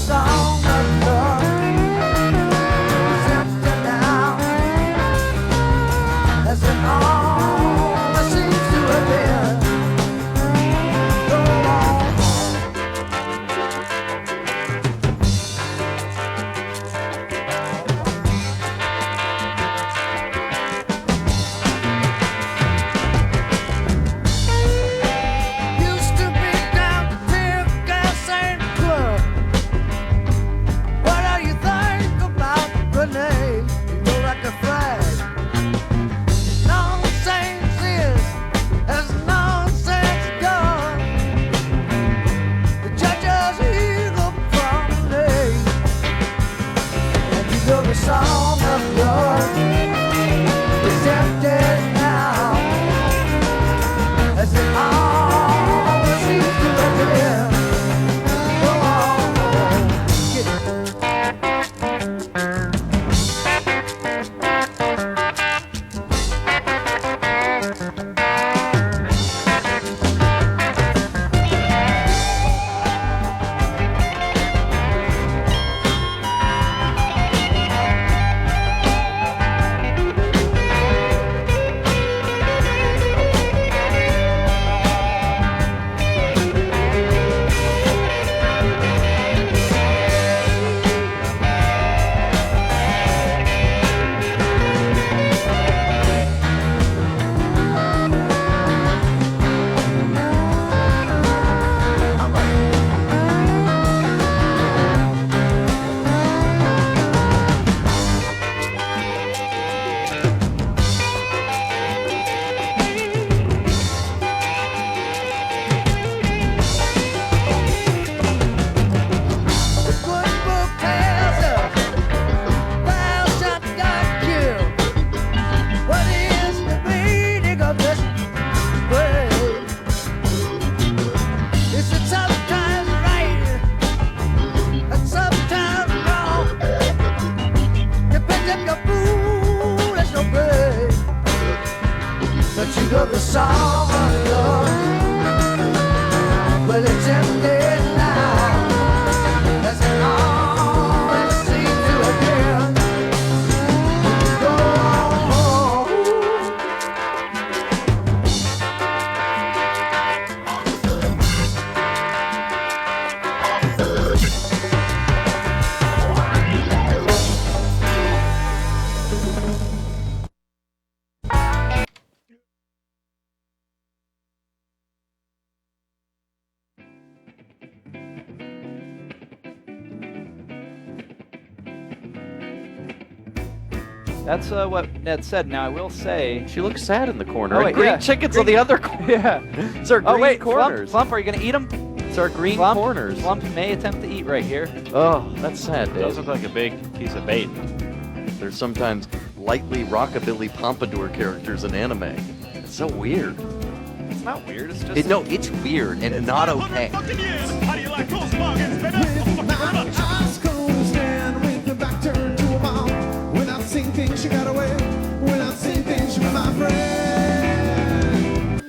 song of love is empty now, as it always seems to have been. Go on. Used to be down to tear gas and club. What do you think about Renee? You go like a flag. Nonsense is as nonsense does. The judge's eagle from me, and you know the song of love is empty now, as it always seems to have been. Go on, get it. The good book tells us thou shalt not kill. What is the meaning of this phrase? Is it sometimes right and sometimes wrong? Depends if you're foolish or brave. But you know the song of love, well, it's empty now, as it always seems to have been. Go on. That's what Ned said. Now I will say. She looks sad in the corner. Oh, and wait, green yeah. chicken's on the other corner. Yeah. It's our green Oh wait, corners. Flump, are you gonna eat them? It's our green Flump, corners. Flump may attempt to eat right here. Oh, that's sad, Those Dave. look like a big piece of bait. There's sometimes lightly rockabilly pompadour characters in anime. It's so weird. It's not weird. It's just. No, it's weird and not okay. With my eyes closed and with the back turned to a mouth. When I sing things, you got away. When I sing things, you're my friend.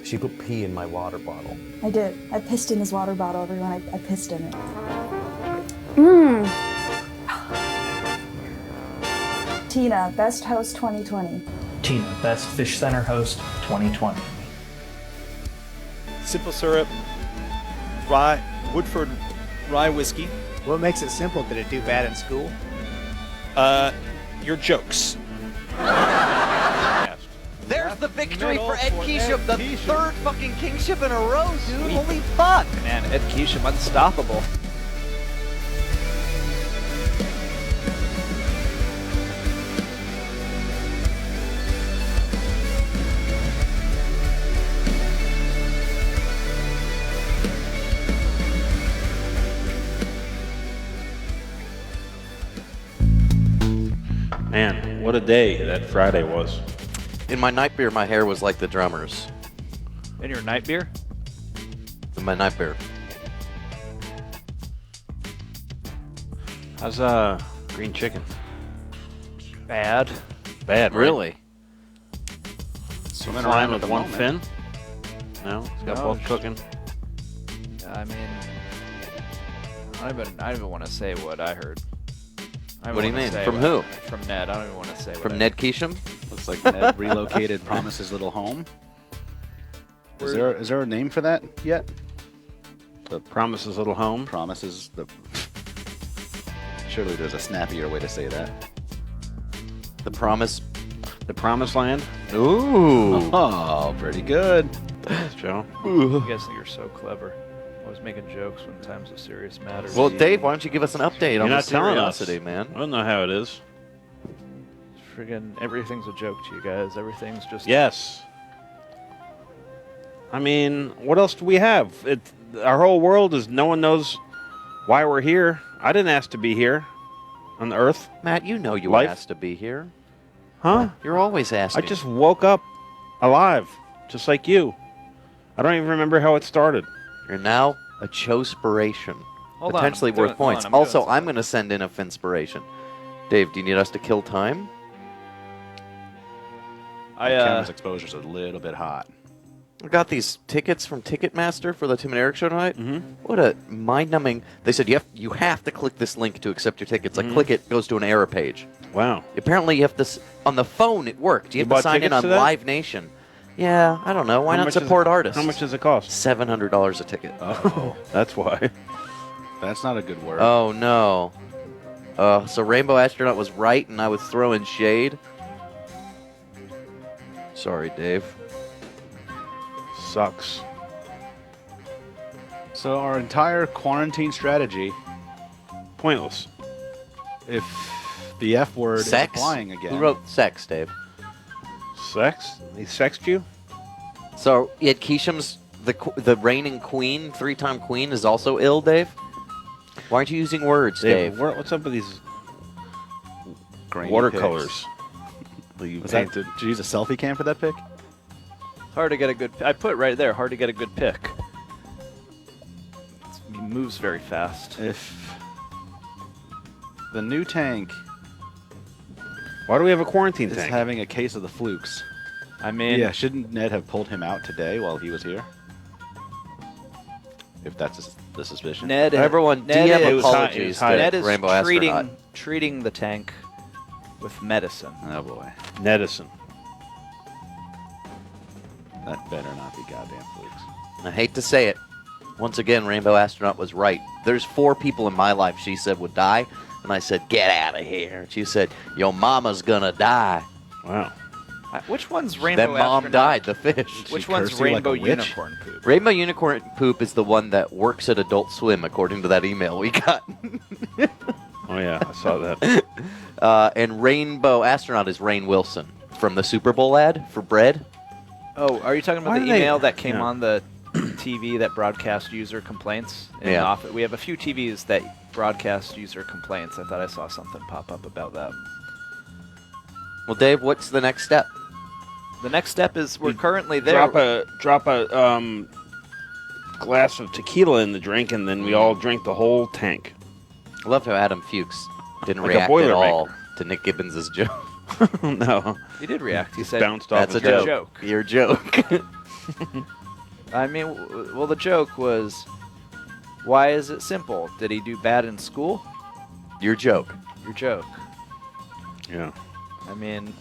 She put pee in my water bottle. I did. I pissed in his water bottle, everyone. I pissed in it. Tina, best host 2020. Tina, best Fishcenter host 2020. Simple syrup, rye, Woodford rye whiskey. What makes it simple? Did it do bad in school? Your jokes. There's the victory Medal for Ed for Keesham, Ed the Keesham. third fucking kingship in a row, dude. Sweet. Holy fuck. Man, Ed Keesham, unstoppable. Man, what a day that Friday was. In my night beer, my hair was like the drummer's. In your night beer? In my night beer. How's green chicken? Bad. Bad, right? Really? Swimming around around at with the one moment. fin? No, it's got No, both just- cooking. I mean, I don't even want to say what I heard. What do you mean? From who? From Ned. I don't even want to say. From Ned Keesham? Looks like Ned relocated Promise's little home. Is there a name for that yet? The Promise's little home. Promises the. Surely there's a snappier way to say that. The Promise. The Promised Land. Ooh. Oh, pretty good. Thanks, Joe. You guys think you're so clever. Always making jokes when times of serious matters. Well, Dave, why don't you give us an update You're on the not telling us. seriosity, man? I don't know how it is. Friggin' everything's a joke to you guys. Everything's just. Yes. I mean, what else do we have? Our whole world is no one knows why we're here. I didn't ask to be here on Earth. Matt, you know you Life? asked to be here. Huh? You're always asking. I just woke up alive, just like you. I don't even remember how it started. You're now a Chospiration. Hold on, Potentially I'm doing- worth hold on, points. I'm doing Also, something. I'm going to send in a Finspiration. Dave, do you need us to kill time? Camera's exposure's a little bit hot. I got these tickets from Ticketmaster for the Tim and Eric show tonight. Mm-hmm. What a mind-numbing... They said you have to click this link to accept your tickets. I click it, goes to an error page. Wow. Apparently, you have to... On the phone, it worked. You have to bought sign in tickets on to that? Live Nation. Yeah, I don't know. Why How not much is support it- artists? How much does it cost? $700 a ticket. Oh, That's why. that's not a good word. Oh, no. So Rainbow Astronaut was right, and I was throwing shade. Sorry, Dave. Sucks. So our entire quarantine strategy, Pointless. if the F word Sex? is applying again. Who wrote sex, Dave? Sex? He sexed you? So, yet Keesham's the reigning queen, 3-time queen, is also ill, Dave? Why aren't you using words, Dave? What's up with these Grainy watercolors? pics. that you Was that, painted? did you use a selfie cam for that pic? Hard to get a good. I put right there. Hard to get a good pick. He moves very fast. If the new tank Why do we have a quarantine is tank? having a case of the flukes, I mean, yeah, shouldn't Ned have pulled him out today while he was here? If that's the suspicion. Ned. Everyone, Ned DM is- was hot- apologies it was to hot. Ned is Rainbow treating Astronaut. treating the tank with medicine. Oh boy, Nedison. that better not be goddamn flukes. I hate to say it. Once again, Rainbow Astronaut was right. There's 4 people in my life she said would die, and I said, get out of here. She said, your mama's gonna die. Wow. Which one's rainbow? Then mom astronaut? died, the fish. Which She one's cursed you like rainbow a witch? unicorn poop? Rainbow Unicorn Poop is the one that works at Adult Swim, according to that email we got. Oh, yeah, I saw that. And Rainbow Astronaut is Rainn Wilson from the Super Bowl ad for bread. Oh, are you talking about Why the do they- email that came yeah. on the TV that broadcast user complaints? In the Yeah. office? We have a few TVs that broadcast user complaints. I thought I saw something pop up about that. Well, Dave, what's the next step? The next step is we're currently there. Drop a glass of tequila in the drink, and then we all drink the whole tank. I loved how Adam Fuchs didn't Like a react at all Boilermaker. to Nick Gibbons' joke. No. He did react. He said, Bounced off That's a his head. joke. Your joke. I mean, well, the joke was, why is it simple? Did he do bad in school? Your joke. Your joke. Yeah. I mean,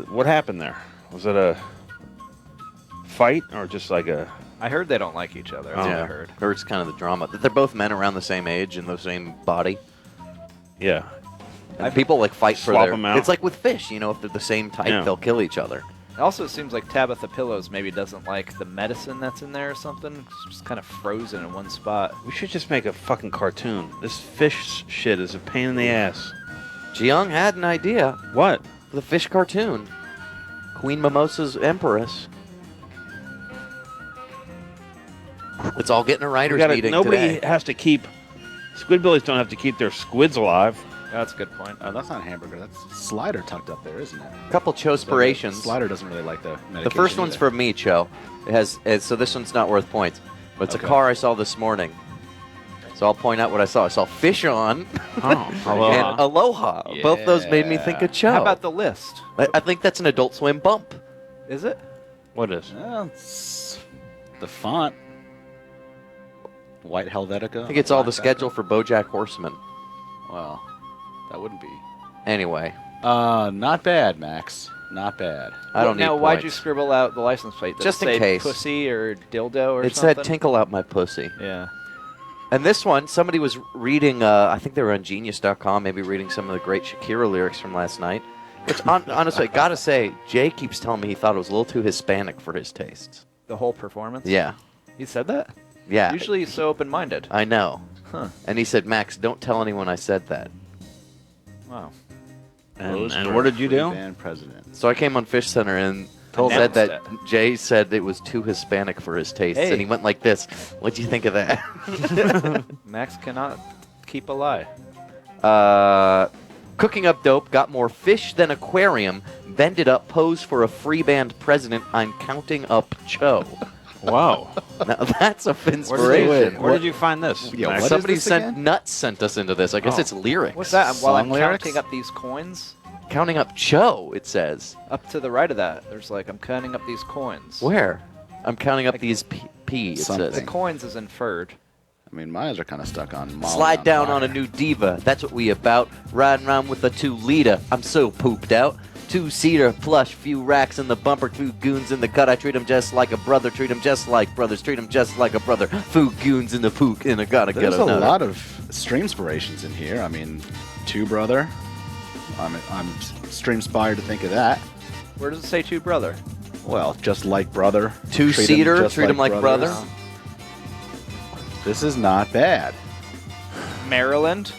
What happened there? Was it a fight or just like a... I heard they don't like each other. That's what I heard. It's kind of the drama. They're both men around the same age and the same body. Yeah. And people like fight for Swap their... them out. It's like with fish, you know, if they're the same type, Yeah. they'll kill each other. Also, it seems like Tabitha Pillows maybe doesn't like the medicine that's in there or something. It's just kind of frozen in one spot. We should just make a fucking cartoon. This fish shit is a pain in the ass. Jiyoung had an idea. What? The fish cartoon. Queen Mimosa's Empress. It's all getting a writer's meeting Nobody today. has to keep... Squidbillies don't have to keep their squids alive. That's a good point. Oh, that's not hamburger. That's Slider tucked up there, isn't it? A couple Chospirations. Slider doesn't really like the medication. The first one's either. for me, Cho. It has so this one's not worth points, but it's Okay. a car I saw this morning. So I'll point out what I saw. I saw Fish On Oh, and Aloha. Both those made me think of Cho. How about the list? I think that's an Adult Swim bump. Is it? What is? Well, it's the font White Helvetica. I think it's all the schedule for BoJack Horseman. Well, that wouldn't be. Anyway. Not bad, Max. Not bad. I don't need Now, why'd you points. scribble out the license plate? Did Just it in say case. pussy or dildo or It something? said tinkle out my pussy. Yeah. And this one, somebody was reading, I think they were on Genius.com, maybe reading some of the great Shakira lyrics from last night. Which, honestly, I gotta say, Jay keeps telling me he thought it was a little too Hispanic for his tastes. The whole performance? Yeah. He said that? Yeah. Usually he's so open-minded. I know. Huh. And he said, Max, don't tell anyone I said that. Wow. And what did you do? Band president. So I came on Fishcenter and said that Jay said it was too Hispanic for his tastes. Hey. And he went like this. What'd you think of that? Max cannot keep a lie. Cooking up dope, got more fish than aquarium, bended up, pose for a free band president, I'm counting up Cho. Wow. Now that's a Finspiration. Where did you find this? Yo, Max? what Somebody is this sent again? Nuts sent us into this. I guess Oh. it's lyrics. What's that? While I'm Song lyrics? counting up these coins, Counting up Cho, it says. up to the right of that, there's like, I'm counting up these coins. Where? I'm counting up these P, it Something. The says. coins is inferred. I mean, my eyes are kind of stuck on Molly Slide down fire. on a new diva. That's what we about. Riding around with a 2-liter. I'm so pooped out. 2-seater, plush, few racks in the bumper, few goons in the cut. I treat 'em just like a brother, treat 'em just like brothers, treat 'em just like a brother. Few goons in the pook, and I gotta get There's a another. lot of stream inspirations in here. I mean, Two Brother. I'm stream inspired to think of that. Where does it say two brother? Well, just like brother. 2-seater, treat 'em like brothers. brother. This is not bad. Maryland.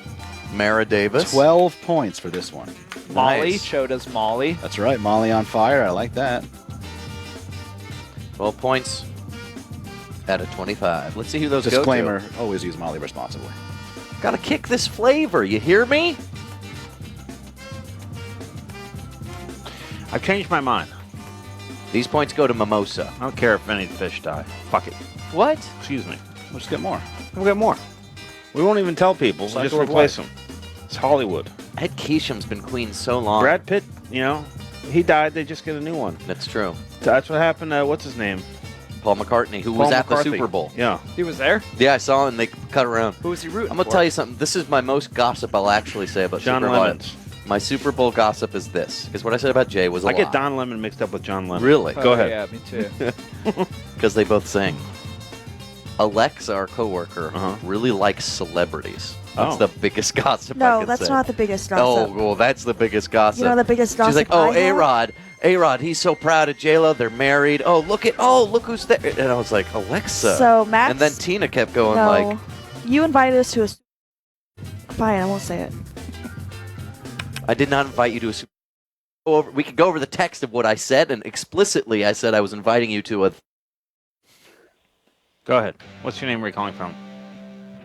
Mara Davis. 12 points for this one. Molly. Nice. Choda's Molly. That's right, Molly on fire. I like that. 12 points out of 25. Let's see who those go Disclaimer: always use Molly responsibly. to. Gotta kick this flavor. You hear me? I've changed my mind. These points go to Mimosa. I don't care if any fish die. Fuck it. What? Excuse me. Let's get more. We'll get more. We won't even tell people. We'll just Cycle of replace life. them. It's Hollywood. Ed Keesham's been queen so long. Brad Pitt, you know, he died. They just get a new one. That's true. That's what happened to, what's his name? Paul McCartney, who was Paul at McCarthy. the Super Bowl. Yeah. He was there? Yeah, I saw him. They cut around. Who was he rooting I'm going to for? tell you something. This is my most gossip I'll actually say about John Super Bowl. Lemons. My Super Bowl gossip is this. Because what I said about Jay was a I lie. get Don Lemon mixed up with John Lemon. Really? Oh, Go ahead. Yeah, me too. Because they both sing. Alexa, our coworker, Uh-huh. really likes celebrities. That's Oh. the biggest gossip I No, can that's say. not the biggest Oh, gossip. well, that's the biggest gossip. You know the biggest gossip She's like, oh, I have? A-Rod, he's so proud of J-Lo. They're married. Oh, look who's there. And I was like, Alexa. So, Max... And then Tina kept going no, like, you invited us to a... Fine, I won't say it. I did not invite you to a Super Bowl. We could go over the text of what I said, and explicitly I said I was inviting you to a... Go ahead. What's your name? Where are you calling from?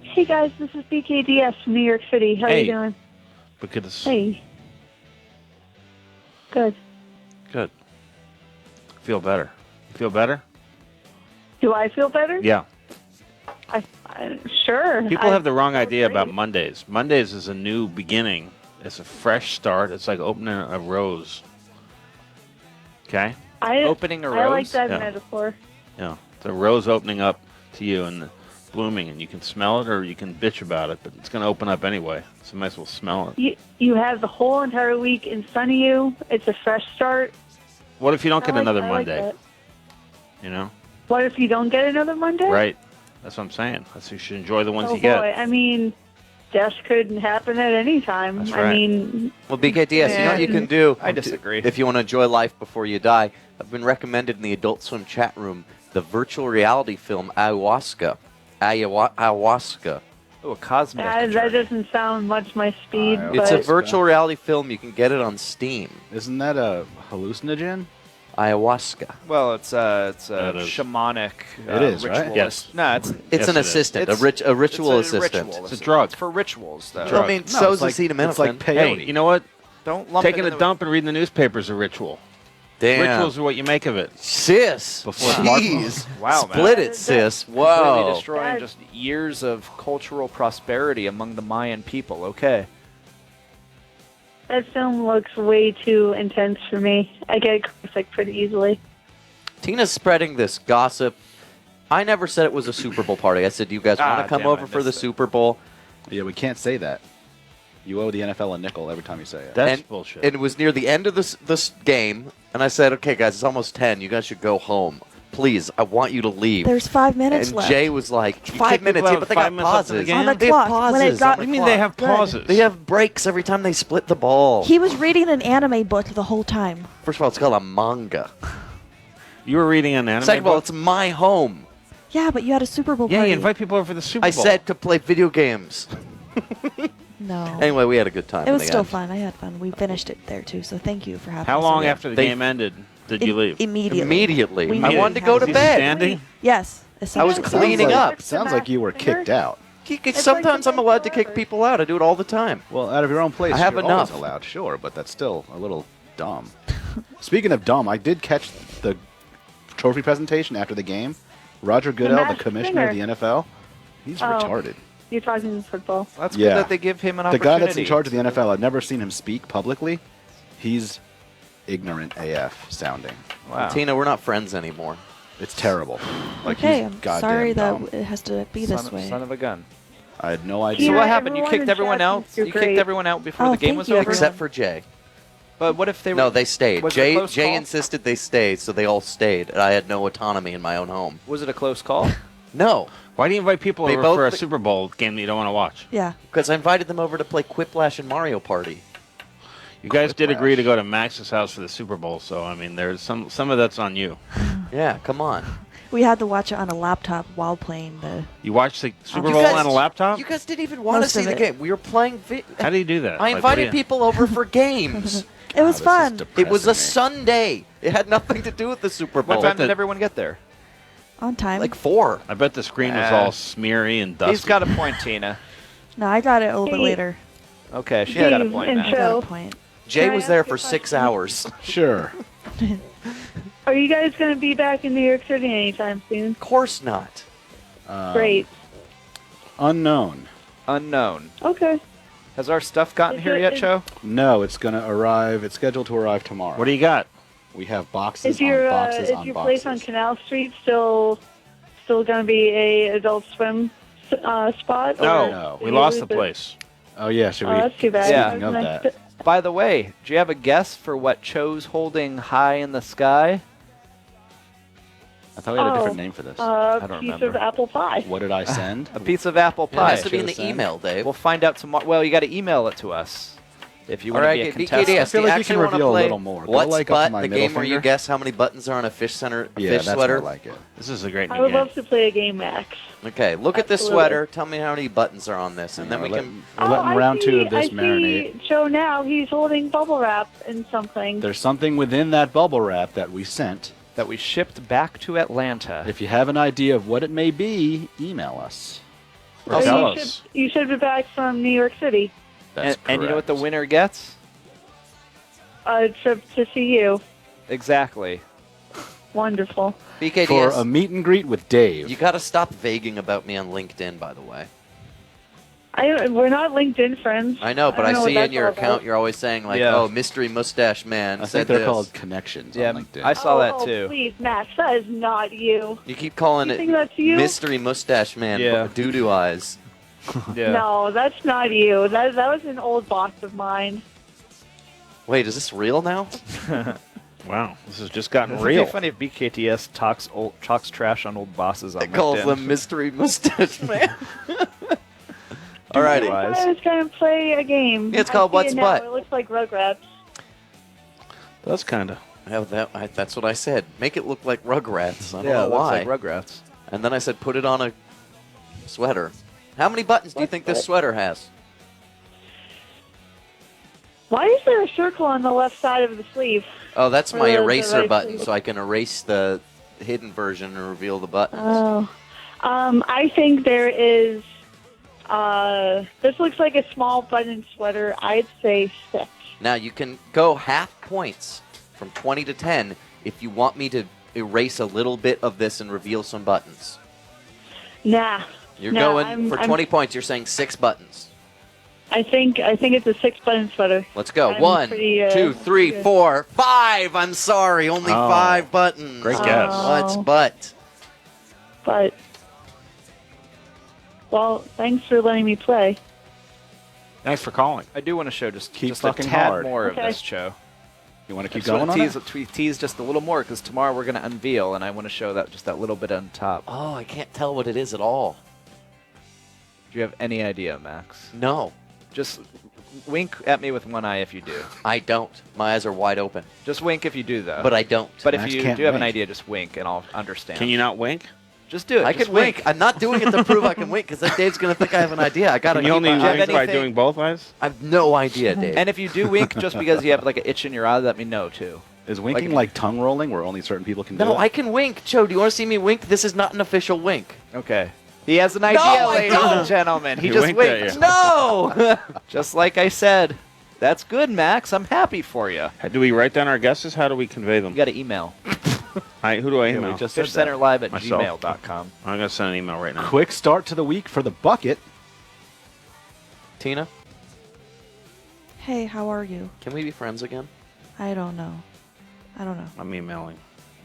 Hey guys, this is BKDS from New York City. How Hey. you doing? Because Hey. Good. Good. Feel better. Feel better? Do I feel better? Yeah. Sure. People have the wrong feel idea great. about Mondays. Mondays is a new beginning. It's a fresh start. It's like opening a rose. Okay? Opening a I like rose? that Yeah. metaphor. Yeah. It's a rose opening up to you and blooming, and you can smell it or you can bitch about it, but it's going to open up anyway. So you might as well smell it. You have the whole entire week in front of you. It's a fresh start. What if you don't get another I like Monday? that. You know? What if you don't get another Monday? Right. That's what I'm saying. That's you should enjoy the ones Oh you get. boy, I mean, death could happen at any time. That's I right. mean, Well, BKDS, you know what you can do? I disagree. If you want to enjoy life before you die, I've been recommended in the Adult Swim chat room the virtual reality film Ayahuasca. Ayahuasca. Oh, a cosmic. that doesn't sound much my speed. It's a but virtual reality film. You can get it on Steam. Isn't that a hallucinogen? Ayahuasca. Well, it's a is. shamanic. It is, right? ritualist. Yes. No, It's Yes, an it is. assistant, It's- a ritual it's a assistant. ritual. It's a drug. It's for rituals, though. I mean, No, so's it's like- acetaminophen. it's like peyote. Hey, you know what? Don't lump Taking it a in dump and reading the newspaper is a ritual. Damn. Rituals are what you make of it. Sis. Before Jeez. Wow, man. Split it, sis. Completely Whoa. destroying just years of cultural prosperity among the Mayan people. Okay. that film looks way too intense for me. I get sick pretty easily. Tina's spreading this gossip. I never said it was a Super Bowl party. I said, do you guys want to come damn it, over I for the missed it. Super Bowl? Yeah, we can't say that. You owe the NFL a nickel every time you say it. That's and, bullshit. And it was near the end of this game, and I said, okay, guys, it's almost 10. You guys should go home. Please, I want you to leave. There's 5 minutes and left. Jay was like, 5 kick minutes, people yeah, out but they 5 got minutes left in the pauses. game? On the They have clock. pauses. When it got, What do you mean they have Good. pauses? They have breaks every time they split the ball. He was reading an anime book the whole time. First of all, it's called a manga. You were reading an anime Second of all, book? it's my home. Yeah, but you had a Super Bowl Yeah, party. you invite people over for the Super Bowl. I said to play video games. No. Anyway, we had a good time. It in was the still end. fun. I had fun. We finished it there, too, so thank you for having us. How long over. after the They- game ended did you leave? Immediately. Immediately. We I made wanted it to go to Was he bed. standing? Yes. I was essentially. cleaning up. Sounds like you were kicked out. Sometimes I'm allowed to kick people out. I do it all the time. Well, out of your own place, I have you're enough. always allowed, sure, but that's still a little dumb. Speaking of dumb, I did catch the trophy presentation after the game. Roger Goodell, the Masked commissioner of the Singer. NFL, he's retarded. You're talking football. That's Yeah. good that they give him an The opportunity. guy that's in charge of the NFL, I've never seen him speak publicly. He's ignorant AF sounding. Wow. Tina, we're not friends anymore. It's terrible. Like, Okay, he's I'm goddamn sorry dumb. that it has to be this son, way. son of a gun. I had no So idea. what happened? You everyone kicked in everyone chat out. thinks you're You great. kicked everyone out before Oh, the game thank was you, over. everyone. Except for Jay. But what if they were? No, they stayed. Was it a Jay close call? insisted they stay, so they all stayed. And I had no autonomy in my own home. Was it a close call? No, Why do you invite people They over both for a thi- Super Bowl game that you don't want to watch? Yeah. because I invited them over to play Quiplash and Mario Party. You guys did agree to go to Max's house for the Super Bowl, so I mean, there's some of that's on you. Yeah, come on. We had to watch it on a laptop while playing the. You watched the Super You Bowl guys- on a laptop? You guys didn't even want to Most see of the it. game. We were playing. How do you do that? I Like, invited what do you- people over for games. It was fun. It was a depressing me. Sunday. It had nothing to do with the Super Bowl. What time did everyone get there? On time. Like 4. I bet the screen was all smeary and dusty. He's got a point, Tina. No, I got it a little bit Hey. later. Okay, she's got a Steve point and now. I got Joe. a point. Jay Can I was there ask you for a 6 question? hours. Sure. Are you guys going to be back in New York City anytime soon? Of course not. Great. Unknown. Unknown. Okay. Has our stuff gotten Is here it- yet, is- Cho? No, it's going to arrive. It's scheduled to arrive tomorrow. What do you got? We have boxes Is your on boxes is on your boxes. place on Canal Street still going to be a Adult Swim spot? No, No. we lost the place. Oh, yeah. Should we? Oh, that's too bad. Yeah. Speaking of Nice that. By the way, do you have a guess for what Cho's holding high in the sky? I thought we had a different Oh, name for this. I don't piece remember. of apple pie. What did I send? A piece of apple It pie. has to be in the Should've said. email, Dave. We'll find out tomorrow. Well, you got to email it to us if you All want to right, be a BKDS. contestant. I feel do you like you actually can wanna reveal a play little more. Go What's like up to Butt, my the middle game where you finger. guess how many buttons are on a Fishcenter Yeah, fish that's sweater? more like it. This is a great new I would game. love to play a game, Max. Okay, look at this Absolutely. sweater. Tell me how many buttons are on this, and then we can. We're letting I round see, 2 of this I marinate. see Joe now. He's holding bubble wrap and something. There's something within that bubble wrap that we sent. That we shipped back to Atlanta. If you have an idea of what it may be, email us. Or So tell you us. you should be back from New York City. That's and you know what the correct. winner gets? A trip to see you. Exactly. Wonderful. BKDS. For a meet and greet with Dave. You got to stop vaguing about me on LinkedIn, by the way. We're not LinkedIn friends. I know, but don't I know what see in that's your all account about. you're always saying like, Yeah. "Oh, mystery mustache man I said think they're this." called connections Yeah, on LinkedIn. I saw that Oh, too. please, Max, that is not you. You keep calling You it think that's you? mystery mustache man, Yeah. doo-doo eyes. Yeah. No, that's not you. That was an old boss of mine. Wait, is this real now? Wow, this has just gotten It'd real. be funny if BKTS talks trash on old bosses on It calls LinkedIn. them mystery mustache man. I Alrighty. Wise. thought I was going to play a game. Yeah, it's I called see What's it now. Butt. It looks like Rugrats. That's kind of. That's what I said. Make it look like Rugrats. I don't Yeah, know it looks why. like Rugrats. And then I said, put it on a sweater. How many buttons do you think this sweater has? Why is there a circle on the left side of the sleeve? Oh, that's Or my the eraser right button, sleeve? so I can erase the hidden version and reveal the buttons. Oh. I think there is... this looks like a small button sweater. I'd say 6. Now, you can go half points from 20 to 10 if you want me to erase a little bit of this and reveal some buttons. Nah. You're No, going I'm- for I'm- 20 points. You're saying 6 buttons. I think it's a 6-button sweater. Let's go. I'm 1, pretty, 2, 3, good. 4, 5. I'm sorry. Only Oh. 5 buttons. Great guess. Oh. What's butt? But, well, thanks for letting me play. Thanks for calling. I do want to show just Keep a fucking tad hard. more Okay. of this show. You want to keep I just wanna going on it? tease just a little more because tomorrow we're going to unveil, and I want to show that just that little bit on top. Oh, I can't tell what it is at all. Do you have any idea, Max? No, Just wink at me with one eye if you do. I don't. My eyes are wide open, Just wink if you do, though. but I don't. But if Max you can't do have an wink. idea, just wink, and I'll understand. Can you not wink? Just do it. I just can wink. I'm not doing it to prove I can wink because then Dave's going to think I have an idea. I got to Can you only Do you have wink by anything- doing both eyes? I have no idea, Dave. And if you do wink just because you have like an itch in your eye, let me know, too. Is winking like tongue rolling where only certain people can do no, it? I can wink. Joe, do you want to see me wink? This is not an official wink. Okay. He has an idea, I ladies don't. and gentlemen. He He just winked at winked. you. No! Just like I said. That's good, Max. I'm happy for you. Do we write down our guesses? How do we convey them? You got to email. Who do I Yeah, email? we just said that. FishCenterLive@gmail.com. Myself. I'm going to send an email right now. Quick start to the week for the bucket. Tina, Hey, how are you? can we be friends again? I don't know. I don't know. I'm emailing.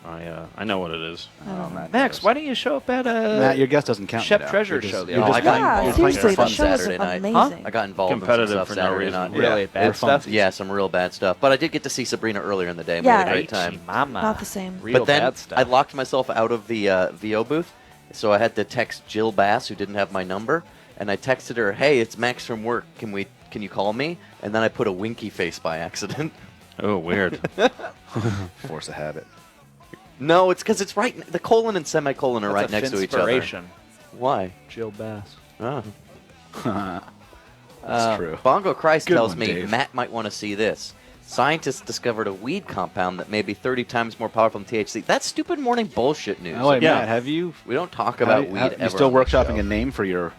I know what it is. I don't know. Max, why don't you show up at Matt, your guest doesn't count. Chef now. Treasure You're just- show the you're other just night. playing- Yeah, you're playing seriously, for the fun. show was Saturday night. amazing. I got involved in some Competitive stuff for no Saturday reason. night. Really Yeah. bad You're stuff? fun. Yeah, some real bad stuff. But I did get to see Sabrina earlier in the day. We Yeah. had a great time. Mama. Not the same. Real But then bad stuff. I locked myself out of the VO booth, so I had to text Jill Bass, who didn't have my number, and I texted her, "Hey, it's Max from work. Can you call me?" And then I put a winky face by accident. Oh, weird. Force a habit. No, it's because it's right. The colon and semicolon are That's right a next to each other. Finspiration. Why? Jill Bass. Oh. That's true. Bongo Christ Good tells one, me Dave. Matt might want to see this. Scientists discovered a weed compound that may be 30 times more powerful than THC. That's stupid morning bullshit news. Oh, wait, Yeah. Matt, have you? We don't talk about weed ever. You still on this workshopping show. a name for your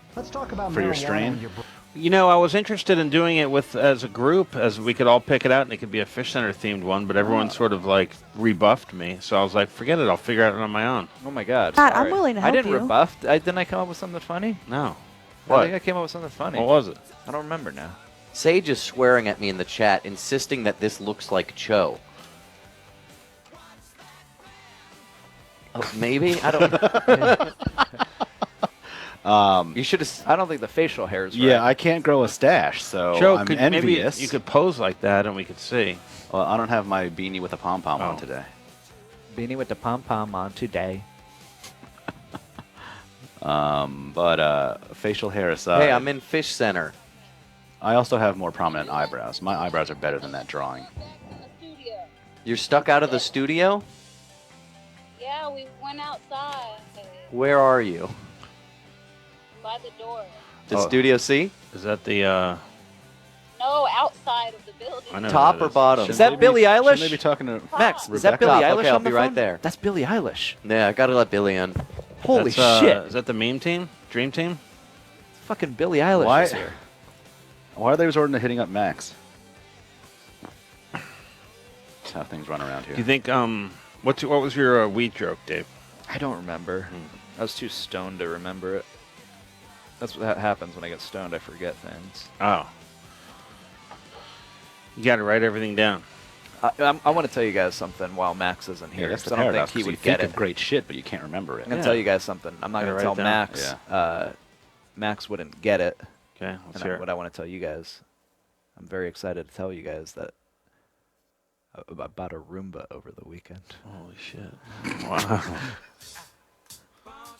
strain? You know, I was interested in doing it with as a group, as we could all pick it out, and it could be a Fish Center themed one. But everyone sort of like rebuffed me, so I was like, "Forget it, I'll figure it out on my own." Oh, my God. Matt, I'm Sorry. willing to I help didn't you. rebuff. Didn't I come up with something funny? No. I What? think I came up with something funny. What was it? I don't remember now. Sage is swearing at me in the chat, insisting that this looks like Cho. Oh, maybe? I don't. You should have. I don't think the facial hair is right. Yeah, I can't grow a stash, so Joe, I'm maybe envious. you could pose like that, and we could see. Well, I don't have my beanie with a pom pom on Oh. today. Beanie with the pom-pom on today. But facial hair aside, Hey, I'm in Fish Center. I also have more prominent eyebrows. My eyebrows are better than that drawing. You're stuck out of the studio? Yeah, we went outside Where are you? by the door. Did Oh. Studio C? Is that the? No, outside of the building. I know Top what it or is. bottom? Is that Billie Eilish? Shouldn't they be talking to Max, is Rebecca? that Billie Top. Eilish Okay, I'll on the be right phone? there. That's Billie Eilish. Yeah, I gotta let Billy in. Holy That's, shit. Is that the meme team? Dream team? Fucking Billie Eilish Why? is here. Why are they resorting to hitting up Max? That's how things run around here. Do you think? What was your weed joke, Dave? I don't remember. I was too stoned to remember it. That's what happens when I get stoned. I forget things. Oh. You got to write everything down. I want to tell you guys something while Max isn't here. Yeah, that's 'cause the I don't paradox. think he 'cause you would get think it. of great shit, but you can't remember it. I'm going to tell you guys something. I'm not Gotta going to write tell it down. Max. Max wouldn't get it. Okay, let's And hear it. what I want to tell you guys, I'm very excited to tell you guys that about a Roomba over the weekend. Holy shit! Wow.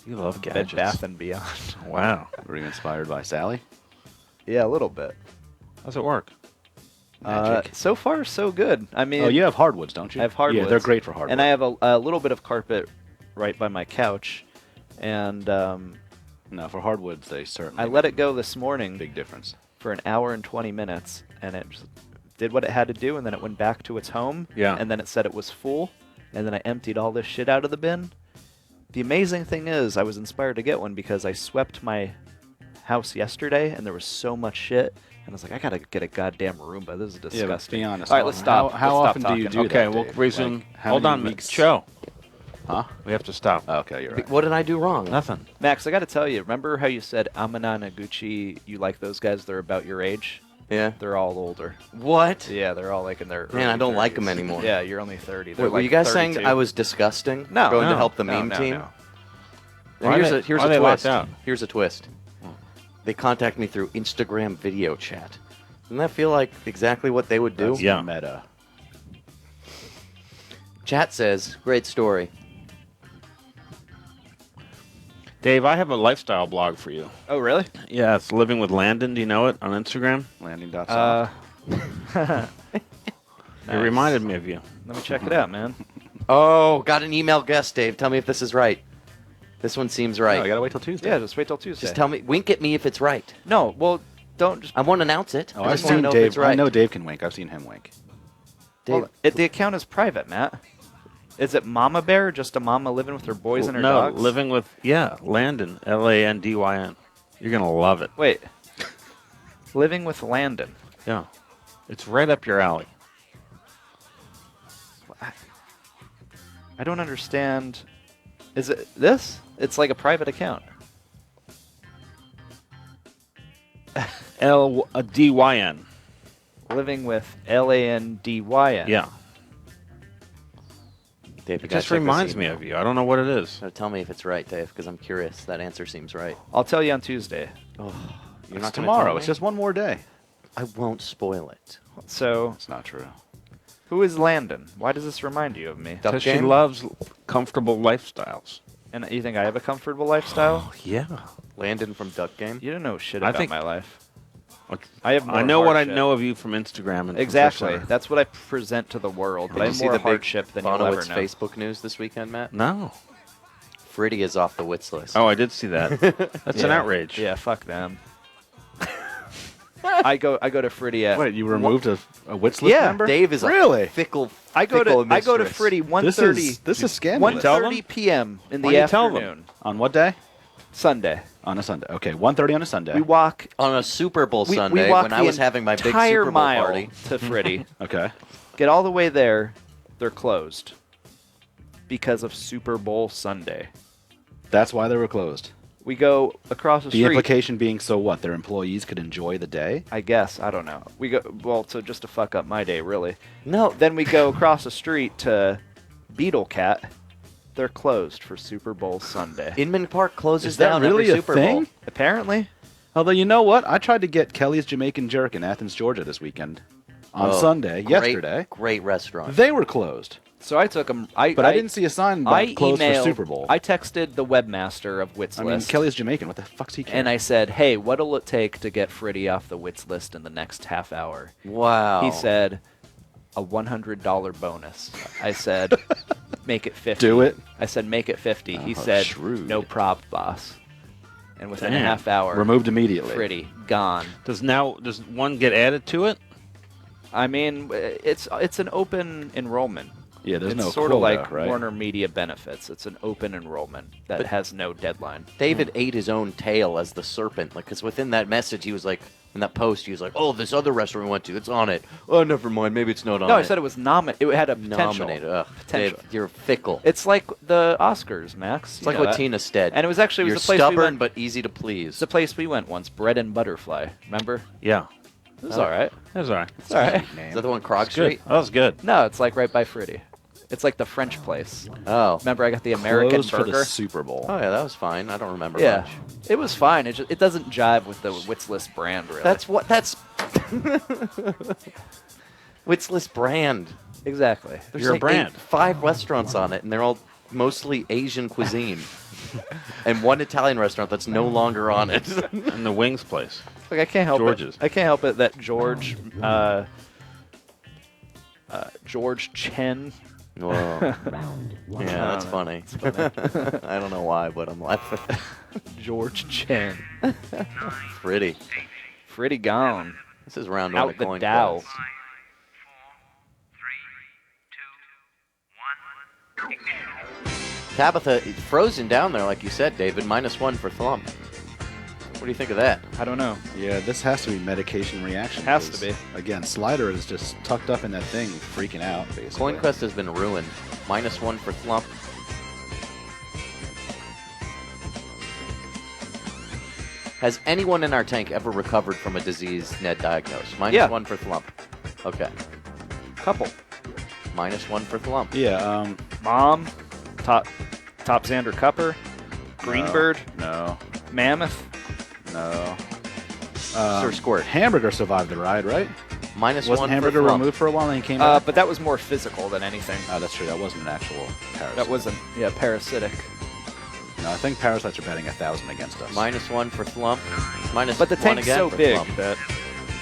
You love Bed gadgets. Bath and Beyond. Wow. Were you inspired by Sally? Yeah, a little bit. How's it work? Magic. So far, so good. I mean, Oh, you have hardwoods, don't you? I have hardwoods. Yeah, they're great for hardwood. And I have a little bit of carpet right by my couch, and no, for hardwoods they certainly. I let it go this morning. Big difference. For an hour and 20 minutes, and it just did what it had to do, and then it went back to its home. Yeah. And then it said it was full, and then I emptied all this shit out of the bin. The amazing thing is, I was inspired to get one because I swept my house yesterday, and there was so much shit. And I was like, I gotta get a goddamn Roomba. This is disgusting. Yeah, but be honest. All right, let's stop. How Let's often stop do you talking. do Okay, that? we'll Dave? resume. Like, how Hold many on, weeks? Joe. Huh? We have to stop. Okay, you're right. What did I do wrong? Nothing. Max, I gotta tell you, remember how you said Amana Naguchi, you like those guys, they're about your age? Yeah. They're all older. What? Yeah, they're all like in their Man, early I don't like 30s. them anymore. Yeah, you're only 30. They're Were like you guys 32. saying I was disgusting? No. Going to no, help the no, meme no, team? no. Now, here's a why are they locked twist. out? Here's a twist. They contact me through Instagram video chat. Doesn't that feel like exactly what they would do? That's Yeah. meta. Chat says, great story. Dave, I have a lifestyle blog for you. Oh, really? Yeah, it's Living with Landon. Do you know it on Instagram? Landing.soft. It reminded me of you. Let me check it out, man. Oh, got an email guest, Dave. Tell me if this is right. This one seems right. No, I gotta wait till Tuesday. Yeah, just wait till Tuesday. Just tell me, wink at me if it's right. No, well, don't just. I won't announce it. Oh, I I've just want to seen know if Dave. it's right. I know Dave can wink. I've seen him wink. Dave, Well, the account is private, Matt. Is it Mama Bear? Just a mama living with her boys and her no, dogs? Living with, Landon. Landyn. You're going to love it. Wait. Living with Landon. Yeah. It's right up your alley. I don't understand. Is it this? It's like a private account. Landyn. Living with Landyn. Yeah. Dave, you It gotta just check this reminds me email. of you. I don't know what it is. So tell me if it's right, Dave, because I'm curious. That answer seems right. I'll tell you on Tuesday. Oh, you're It's not gonna tomorrow. tell It's me? just one more day. I won't spoil it. So, It's not true. who is Landon? Why does this remind you of me? Duck Because she game? loves comfortable lifestyles. And you think I have a comfortable lifestyle? Yeah. Landon from Duck Game. You don't know shit I about think- my life. Look, I have more I know what I hardship. know of you from Instagram. And from Exactly. Fishcenter. That's what I present to the world. But Did I you have see more the big hardship than you'll ever Bonowitz know. Facebook news this weekend, Matt? No. Friddy is off the wits list. Oh, I did see that. That's an outrage. Yeah, fuck them. I go to Friddy at. Wait, you removed a Wits list Yeah, member? Dave is really a fickle. I go fickle to mistress. Friddy 1:30. This is scandalous. 1:30 p.m. in Why the you tell them? afternoon. On what day? Sunday. On a Sunday. Okay, 1:30 on a Sunday. We walk. On a Super Bowl We Sunday walk when the I was having my big entire Super Bowl mile party. to Friddy. Okay. Get all the way there. They're closed because of Super Bowl Sunday. That's why they were closed. We go across the The street. implication being, so what? Their employees could enjoy the day? I guess. I don't know. We go so just to fuck up my day, really. No. Then we go across the street to Beetle Cat. They're closed for Super Bowl Sunday. Inman Park closes Is that down really every a Super thing? Bowl. Apparently. Although, you know what? I tried to get Kelly's Jamaican Jerk in Athens, Georgia this weekend. On Oh, Sunday, great- yesterday. Great restaurant. They were closed. So I took them. But I didn't see a sign about closed for Super Bowl. I texted the webmaster of Wits I mean, List. Kelly's Jamaican. What the fuck's he care? And I said, hey, what'll it take to get Friddy off the Wits List in the next half hour? Wow. He said, a $100 bonus. I said, make it 50. Do it. I said, make it 50. He Oh, said, shrewd. no prob, boss. And within a Damn. half hour, Removed immediately. Friddy, gone. Does one get added to it? I mean, it's an open enrollment. Yeah, there's it's no sort of quota, like right? Warner Media Benefits. It's an open enrollment that has no deadline. David ate his own tail as the serpent. Like, because within that message, he was like, in that post, he was like, oh, this other restaurant we went to, it's on it. Oh, never mind. Maybe it's not on No, it. I said it was It had a potential. Nominated. Ugh, Potential. Dave, you're fickle. It's like the Oscars, Max. It's like what Tina said. And it was actually You're the place we stubborn went. but easy to please. It's the place we went once, Bread and Butterfly. Remember? Yeah. It was all right. It was all right. It's all right. Is that the one Krog It's good. Street? That was good. No, it's like right by Friddy. It's like the French place. Oh. Remember, I got the American Closed for burger. the Super Bowl. Oh, yeah, that was fine. I don't remember Yeah, much. it was fine. It doesn't jive with the Wits List brand, really. That's Witsless brand. Exactly. There's You're a like brand. 5 restaurants on it, and they're all mostly Asian cuisine. And one Italian restaurant that's no longer on it. And the wings place. Like I can't help George's. it. I can't help it that George Chen. Whoa. Yeah, that's funny. I don't know why, but I'm laughing. George Chen. Friddy gone. This is round one Out of the coin Dow. quest. Tabitha, frozen down there, like you said, David. -1 for Thump. What do you think of that? I don't know. Yeah, this has to be medication reaction. Has to be. Again, Slider is just tucked up in that thing, freaking out, basically. Coin quest has been ruined. -1 for Thump. Has anyone in our tank ever recovered from a disease Ned diagnosed? -1 for Thump. Okay. Couple. -1 for Thump. Yeah, Mom. Top Xander Cupper. Greenbird? No. Mammoth? No. Sir Squirt. Hamburger survived the ride, right? Minus Wasn't 1 Hamburger for Flump. removed for a while and then he came back? But that was more physical than anything. Oh, that's true. That wasn't an actual parasite. That wasn't, parasitic. No, I think parasites are batting 1,000 against us. Minus 1 for Flump. Minus But the 1 tank's again so for big Flump. that,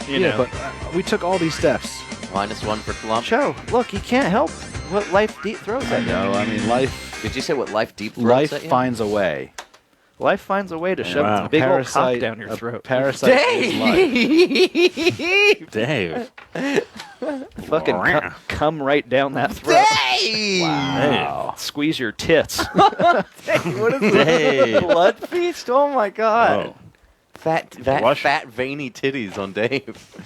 you yeah, know. but we took all these steps. Minus 1 for Flump. Joe, look, you can't help what life deep throws I at you. know. I mean, life. Did you say what life deep throws Life at you? finds a way. Life finds a way to shove Wow. a big old cock Parasite- down your a throat. Parasite is life. Dave. Fucking come right down that throat. Dave! Wow. Squeeze your tits. What is Dave. Blood feast? Oh my god. Oh. Fat, Blush. fat, veiny titties on Dave.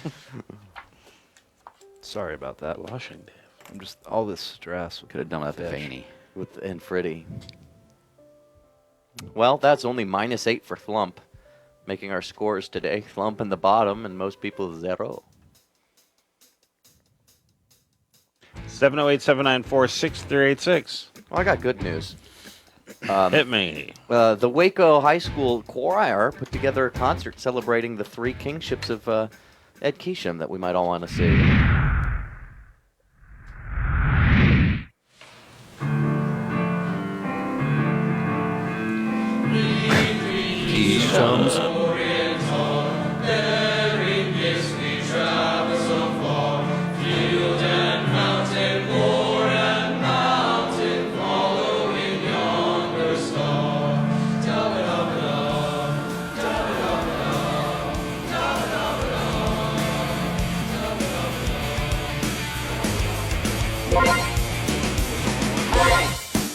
Sorry about that. Blushing, Dave. I'm just all this stress. Could have done that Fish. veiny and Fritty. Well, that's only minus 8 for Flump, making our scores today. Flump in the bottom and most people 0. 708-794-6386. Well, I got good news. Hit me. The Waco High School Choir put together a concert celebrating the 3 kingships of Ed Keesham that we might all want to see. Keesham's.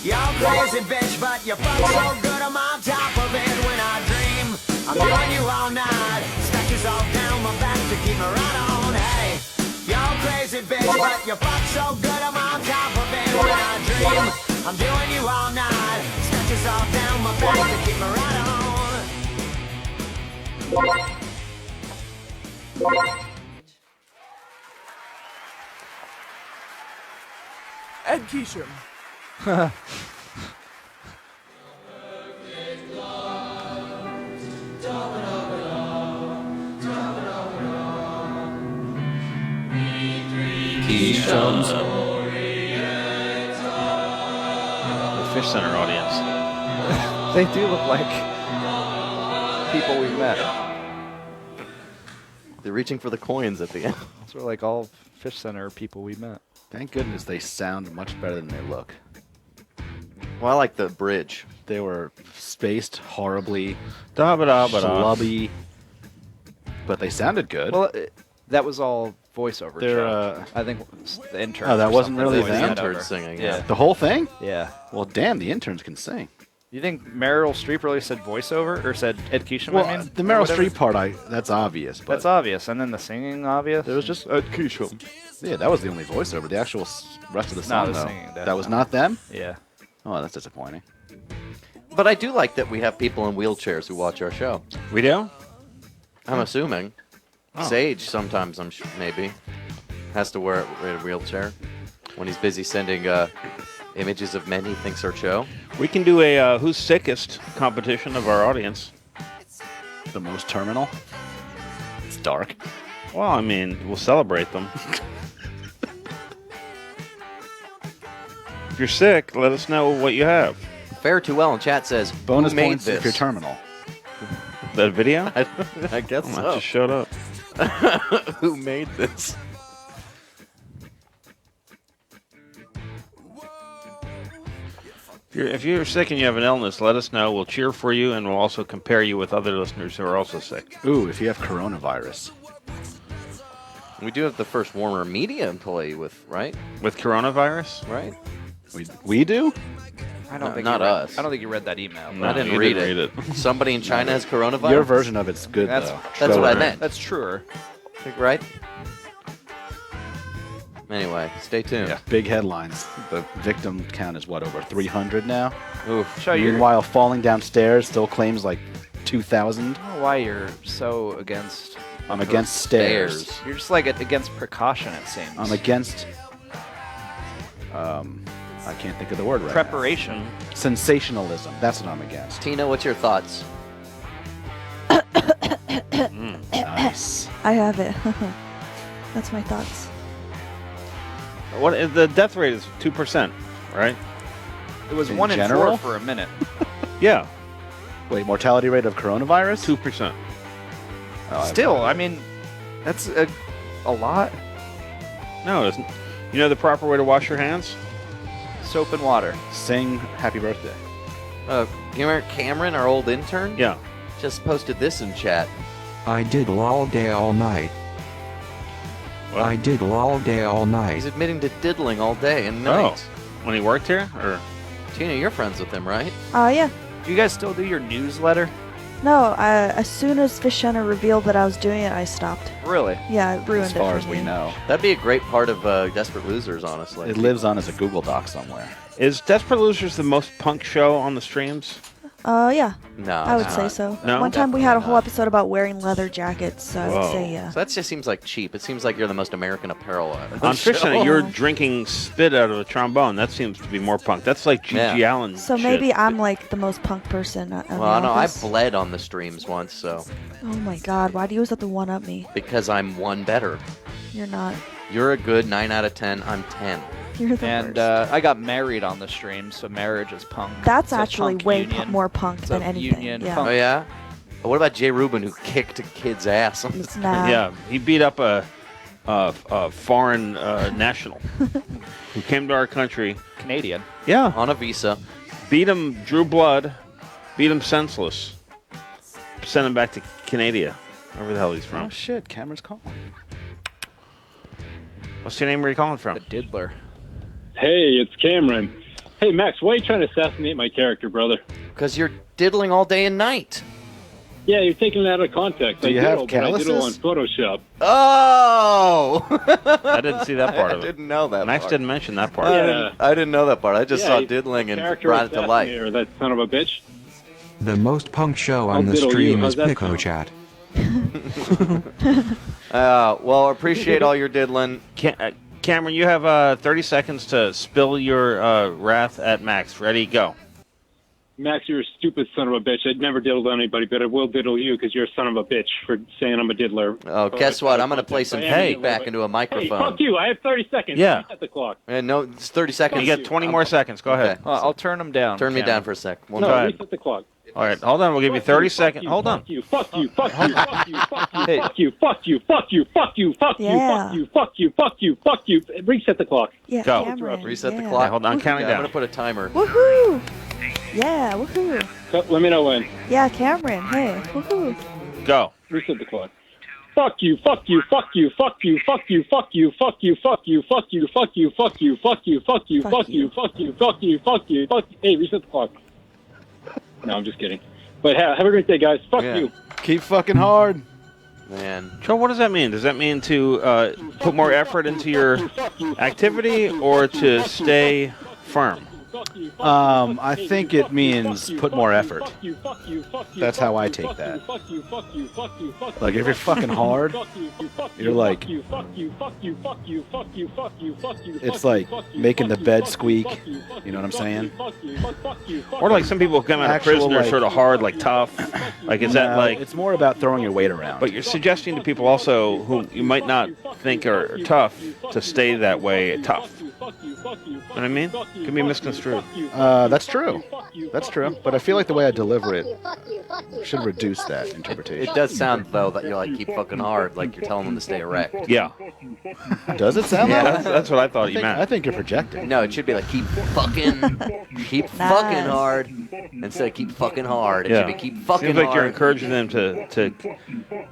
Y'all crazy bitch, but you fuck so good I'm on top of it when I dream. I'm doing you all night, scratches all down my back to keep me right on. Hey, y'all crazy bitch, but you fuck so good I'm on top of it when I dream. I'm doing you all night, scratches all down my back to keep me right on. Ed Keesham. Keesham's. The Fishcenter audience. They do look like people we've met. They're reaching for the coins at the end. Those are like all Fishcenter people we met. Thank goodness they sound much better than they look. Well, I like the bridge. They were spaced horribly, Da-ba-da-ba-da. schlubby, but they sounded good. Well, that was all voiceover. They're, Chuck. I think the interns. Oh, that or wasn't something really voiced them? that over. Interns singing, Yeah. The whole thing? Yeah. Well, damn, the interns can sing. You think Meryl Streep really said voiceover or said Ed Keesham? Well, I mean, the or Meryl whatever? Streep part, that's obvious. But That's obvious, and then the singing obvious. There was just Ed Keesham. Yeah, that was the only voiceover. The actual rest of the No, song, the though. singing, That was definitely. not them? Yeah. Oh, that's disappointing. But I do like that we have people in wheelchairs who watch our show. We do? I'm assuming. Oh. Sage sometimes, maybe, has to wear a wheelchair when he's busy sending images of men he thinks are Cho. We can do a who's sickest competition of our audience. The most terminal? It's dark. Well, I mean, we'll celebrate them. If you're sick, let us know what you have. Fare Too Well in chat says, Bonus who made points this? if you're terminal. That video? I guess I so. just showed up. Who made this? If you're sick and you have an illness, let us know. We'll cheer for you, and we'll also compare you with other listeners who are also sick. Ooh, if you have coronavirus. We do have the first Warmer Media employee with, right? With coronavirus? Right. We do? I don't No, think not you read, us. I don't think you read that email. No, I didn't you read didn't it. read it. Somebody in China has coronavirus? Your version of it's good, That's- though. That's Go what I with it. meant. That's truer. Right? Anyway, stay tuned. Yeah, big headlines. The victim count is what, over 300 now? Oof. Show your Meanwhile, falling downstairs still claims like 2,000. I don't know why you're so against. I'm against stairs. You're just like against precaution, it seems. I'm against I can't think of the word right Preparation. now. Sensationalism. That's what I'm against. Tina, what's your thoughts? Nice. I have it. That's my thoughts. What is the death rate is 2%, right? It was In 1 in general? 4 for a minute. Yeah, Wait, mortality rate of coronavirus? 2%. Oh, Still, I mean, that's a lot. No, it isn't. You know the proper way to wash your hands? Soap and water. Sing happy birthday. You remember Cameron, our old intern? Yeah. Just posted this in chat. I diddle all day all night. What? I diddle all day all night. He's admitting to diddling all day and night. When he worked here? Or Tina, you're friends with him, right? Yeah. Do you guys still do your newsletter? No, as soon as Fishcenter revealed that I was doing it, I stopped. Really? Yeah, it ruined As it far for as we me. know. That'd be a great part of Desperate Losers, honestly. It lives on as a Google Doc somewhere. is Desperate Losers the most punk show on the streams? Yeah. No, I would it's say not. so. No? One time we had a whole Definitely not. episode about wearing leather jackets, so I would Whoa. say yeah. So that just seems like cheap. It seems like you're the most American apparel On show. Fishcenter, you're drinking spit out of a trombone. That seems to be more punk. That's like Gigi Allen So shit. maybe I'm like the most punk person. Well, I know. I bled on the streams once, so. Oh my god, why do you always have to one up me? Because I'm one better. You're not. You're a good 9 out of 10. I'm 10. You're the And worst. I got married on the stream, so marriage is punk. That's It's a actually punk way union. more punk It's than a anything. union Yeah. punk. Oh, yeah? What about Jay Rubin, who kicked a kid's ass on the Nah. Yeah, he beat up a foreign national who came to our country. Canadian. Yeah. On a visa. Beat him, drew blood, beat him senseless, sent him back to Canada, wherever the hell he's from. Oh, shit. Cameron's calling. What's your name? Where are you calling from? The Diddler. Hey, it's Cameron. Hey, Max, why are you trying to assassinate my character, brother? Because you're diddling all day and night. Yeah, you're taking it out of context. Do you I have diddle, but I diddle on calluses? Photoshop. Oh! I didn't see that part of it. I didn't know that Max part. didn't mention that part. I didn't know that part. I just Yeah, saw he's diddling and character brought it to life. assassinator, that son of a bitch. The most punk show I'll on the diddle you. stream How's is that Pico sound? Chat. Well, appreciate all your diddling. Cameron, you have 30 seconds to spill your wrath at Max. Ready, go. Max, you're a stupid son of a bitch. I'd never diddled anybody, but I will diddle you because you're a son of a bitch for saying I'm a diddler. Oh, guess what? I'm going to play some feedback into a Hey, microphone. fuck you. I have 30 seconds. Yeah. Reset the clock. No, it's 30 seconds. You get 20 more seconds. Go ahead. I'll turn him down. Turn me Cameron. down for a sec. No, Go ahead. reset the clock. All right, hold on. We'll give you 30 seconds. You, Hold on. Fuck you, fuck you, fuck you, fuck you, fuck you, Hey. fuck you, fuck you, fuck you, fuck you, fuck you, Yeah. fuck you, fuck you, fuck you, fuck you. Reset the clock. Yeah, Go. Cameron. Reset the yeah. clock. Hold on, counting I'm down. going to put a timer. Woohoo! Yeah, woohoo! Let me know when. Yeah, Cameron. Hey, woohoo! Go. Reset the clock. Fuck you, fuck you, fuck you, fuck you, fuck you, fuck you, fuck you, fuck you, fuck you, fuck you, fuck you, fuck you, fuck you, fuck you, fuck you, fuck you, fuck you, fuck you. Hey, reset the clock. No, I'm just kidding. But have a great day, guys. Fuck Yeah. you. Keep fucking hard. Man. Joe, what does that mean? Does that mean to put more effort into your activity or to stay firm? I think it means put more effort. That's how I take that. Like, if you're fucking hard, you're like, it's like making the bed squeak. You know what I'm saying? Or like some people come out of Actual, prison are like- sort of hard, like tough. Like, is that No, like... It's more about throwing your weight around. But you're suggesting to people also who you might not think are tough to stay that way tough. You know what I mean? Can be misconstrued. That's true. That's true. But I feel like the way I deliver it should reduce that interpretation. It does sound, though, that you're like, keep fucking hard, like you're telling them to stay erect. Yeah. Does it sound Yeah, like That's what I thought you meant. I think you're projecting. No, it should be like, keep fucking hard, instead of keep fucking hard. It Yeah. should be keep fucking Seems like hard. you're encouraging them to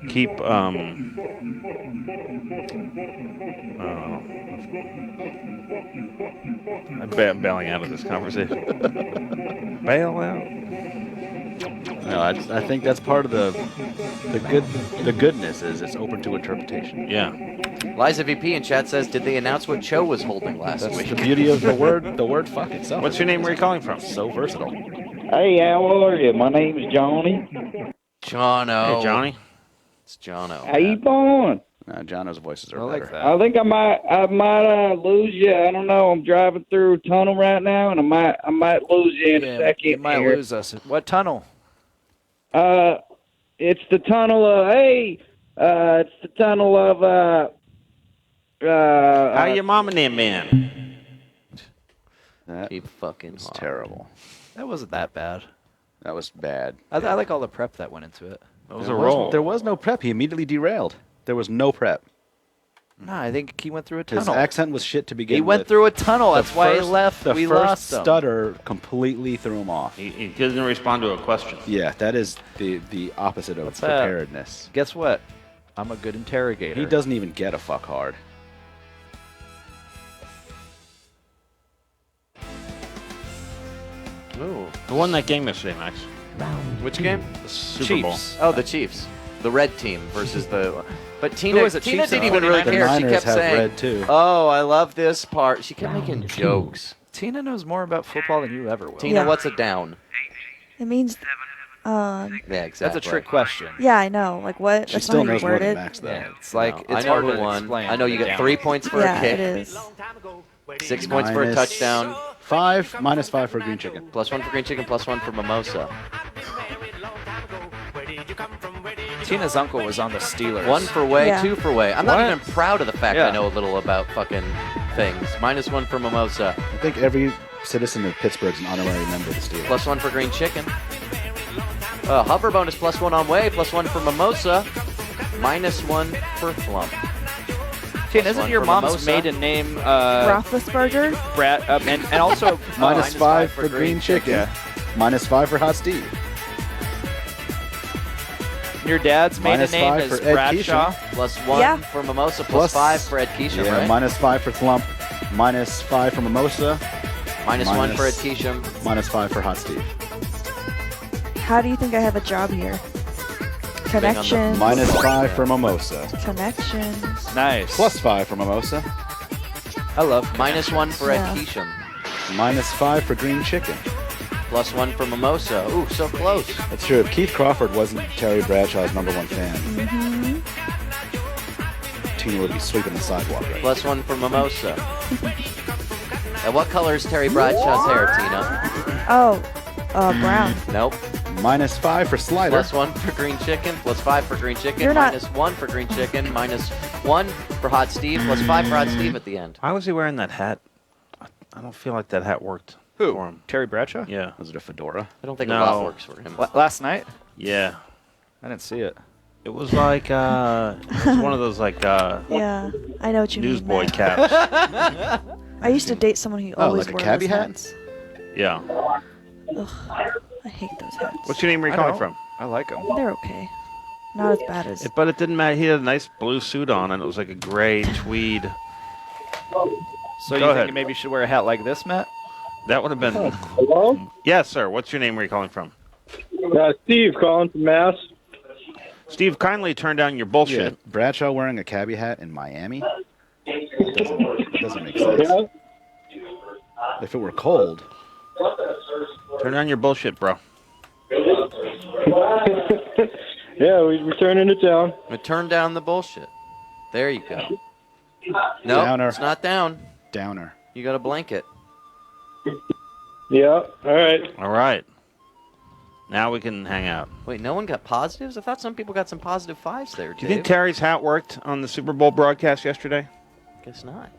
keep I'm bailing out of this conversation. Bail out. No, I think that's part of the goodness is it's open to interpretation. Yeah. Liza VP in chat says, did they announce what Cho was holding last That's week? the beauty of the word fuck itself. What's your name? Where are you calling from? So versatile. Hey, how are you? My name's Johnny. Jono. Hey, Johnny. It's Jono. How you doing? Jono's voices are I like better. that. I think I might lose you. I don't know. I'm driving through a tunnel right now, and I might lose you in a second. You might here. lose us. What tunnel? It's the tunnel of it's the tunnel of How your mama name, man? Keep fucking It's hard. terrible. That wasn't that bad. That was bad. I like all the prep that went into it. That was a roll. There was no prep. He immediately derailed. There was no prep. No, I think he went through a His tunnel. accent was shit to begin He with. went through a tunnel. The That's why he first- left. The We first lost him. stutter completely threw him off. He didn't respond to a question. Yeah, that is the opposite of What's that? preparedness. Guess what? I'm a good interrogator. He doesn't even get a fuck hard. Ooh. Who won that game yesterday, Max? Which game? The Super Bowl. Chiefs. Oh, the Chiefs. The red team versus the. But Tina, Who was it, Tina Chiefs didn't or even really 49ers? care. The She Niners kept have saying, red, too. "Oh, I love this part." She kept making jokes. Tina knows more about football than you ever will. Tina, Yeah. what's a down? It means, Yeah, exactly. That's a trick question. yeah, I know. Like what? She That's still not how knows you more word than it. Max, though. Yeah, it's like I it's know hard who to won. explain. I know you the get down. 3 points for Yeah, a kick, it is. 6 points for a Minus- touchdown, 5 minus 5 for green chicken. +1 for green chicken, +1 for mimosa. Tina's uncle was on the Steelers. 1 for whey, Yeah. 2 for whey. I'm not What? even proud of the fact Yeah. I know a little about fucking things. -1 for mimosa, I think every citizen of Pittsburgh is an honorary member of the Steelers. +1 for green chicken. Hover bonus +1 on whey, +1 for mimosa, -1 for flump. Tina, isn't one your for mom's mimosa. maiden name Roethlisberger. Brad? And also Minus minus 5 5 for green chicken. Minus 5 for hot Steve. your dad's maiden Minus name 5 is for Ed Bradshaw. +1 Yeah. for mimosa, Plus- +5 for Ed Keisham, Yeah, right? minus 5 for Thump. Minus 5 for Mimosa. -1 for Ed Keisham. Minus 5 for Hot Steve. How do you think I have a job here? Connections. Minus 5 for Mimosa. Connections. Nice. Plus 5 for Mimosa. I love -1 for Ed Yeah. Keisham. Minus 5 for green chicken. +1 for mimosa. Ooh, so close. That's true. If Keith Crawford wasn't Terry Bradshaw's #1 fan, Mm-hmm. Tina would be sweeping the sidewalk right +1 for mimosa. And what color is Terry Bradshaw's hair, Tina? Oh, brown. Nope. Minus 5 for Slider. +1 for green chicken, +5 for green chicken, You're not- -1 for green chicken, -1 for Hot Steve, +5 for Hot Steve at the end. Why was he wearing that hat? I don't feel like that hat worked for him. Terry Bradshaw? Yeah. Was it a fedora? I don't think No. a lot works for him. Last night? Yeah. I didn't see it. It was like, it was one of those, like, Yeah, I know what you newsboy mean. caps. I used to date someone who Oh, always like a wore cabbie those hat? hats. Yeah. Ugh, I hate those hats. What's your name? Where are you I calling don't. from? I like them. They're okay. Not as bad as. But it didn't matter. He had a nice blue suit on, and it was like a gray tweed. So Go you ahead. think maybe you should wear a hat like this, Matt? That would have been. Hello? Yes, sir. What's your name? Where are you calling from? Steve calling from Mass. Steve, kindly turn down your bullshit. Yeah, Bradshaw wearing a cabbie hat in Miami? It doesn't make sense. Yeah? If it were cold, Turn down your bullshit, bro. Yeah, we're turning it down. But turn down the bullshit. There you go. No, Downer. it's not down. downer. You got a blanket. Yeah, all right. All right. Now we can hang out. Wait, no one got positives? I thought some people got some positive 5s there, Do you think Dave. Terry's hat worked on the Super Bowl broadcast yesterday? Guess not.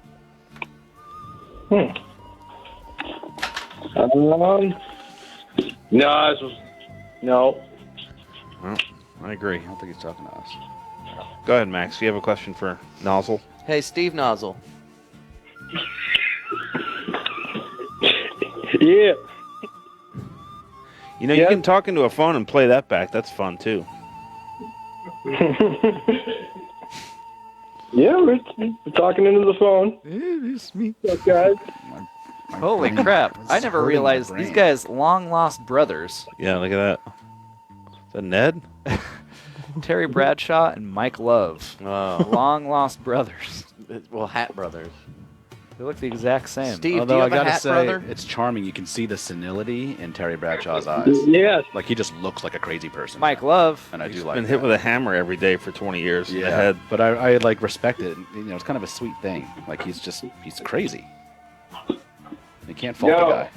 No, this was, no. Well, I agree. I don't think he's talking to us. Go ahead, Max. Do you have a question for Nozzle? Hey, Steve Nozzle. Yeah. You know, you can talk into a phone and play that back. That's fun, too. Yeah, we're talking into the phone. It's me. What's up, guys? Holy crap. I never hurting realized my these brain. guys long lost brothers. Yeah, look at that. Is that Ned? Terry Bradshaw and Mike Love. Oh. Long lost brothers. Well, Hat Brothers. They look the exact same. Steve, Although do you I have a gotta hat, say, brother? it's charming. You can see the senility in Terry Bradshaw's eyes. Yes. Like he just looks like a crazy person. Mike Love. And I do He's like been that. hit with a hammer every day for 20 years in the head. But I like respect it. You know, it's kind of a sweet thing. Like he's crazy. You can't fault the guy.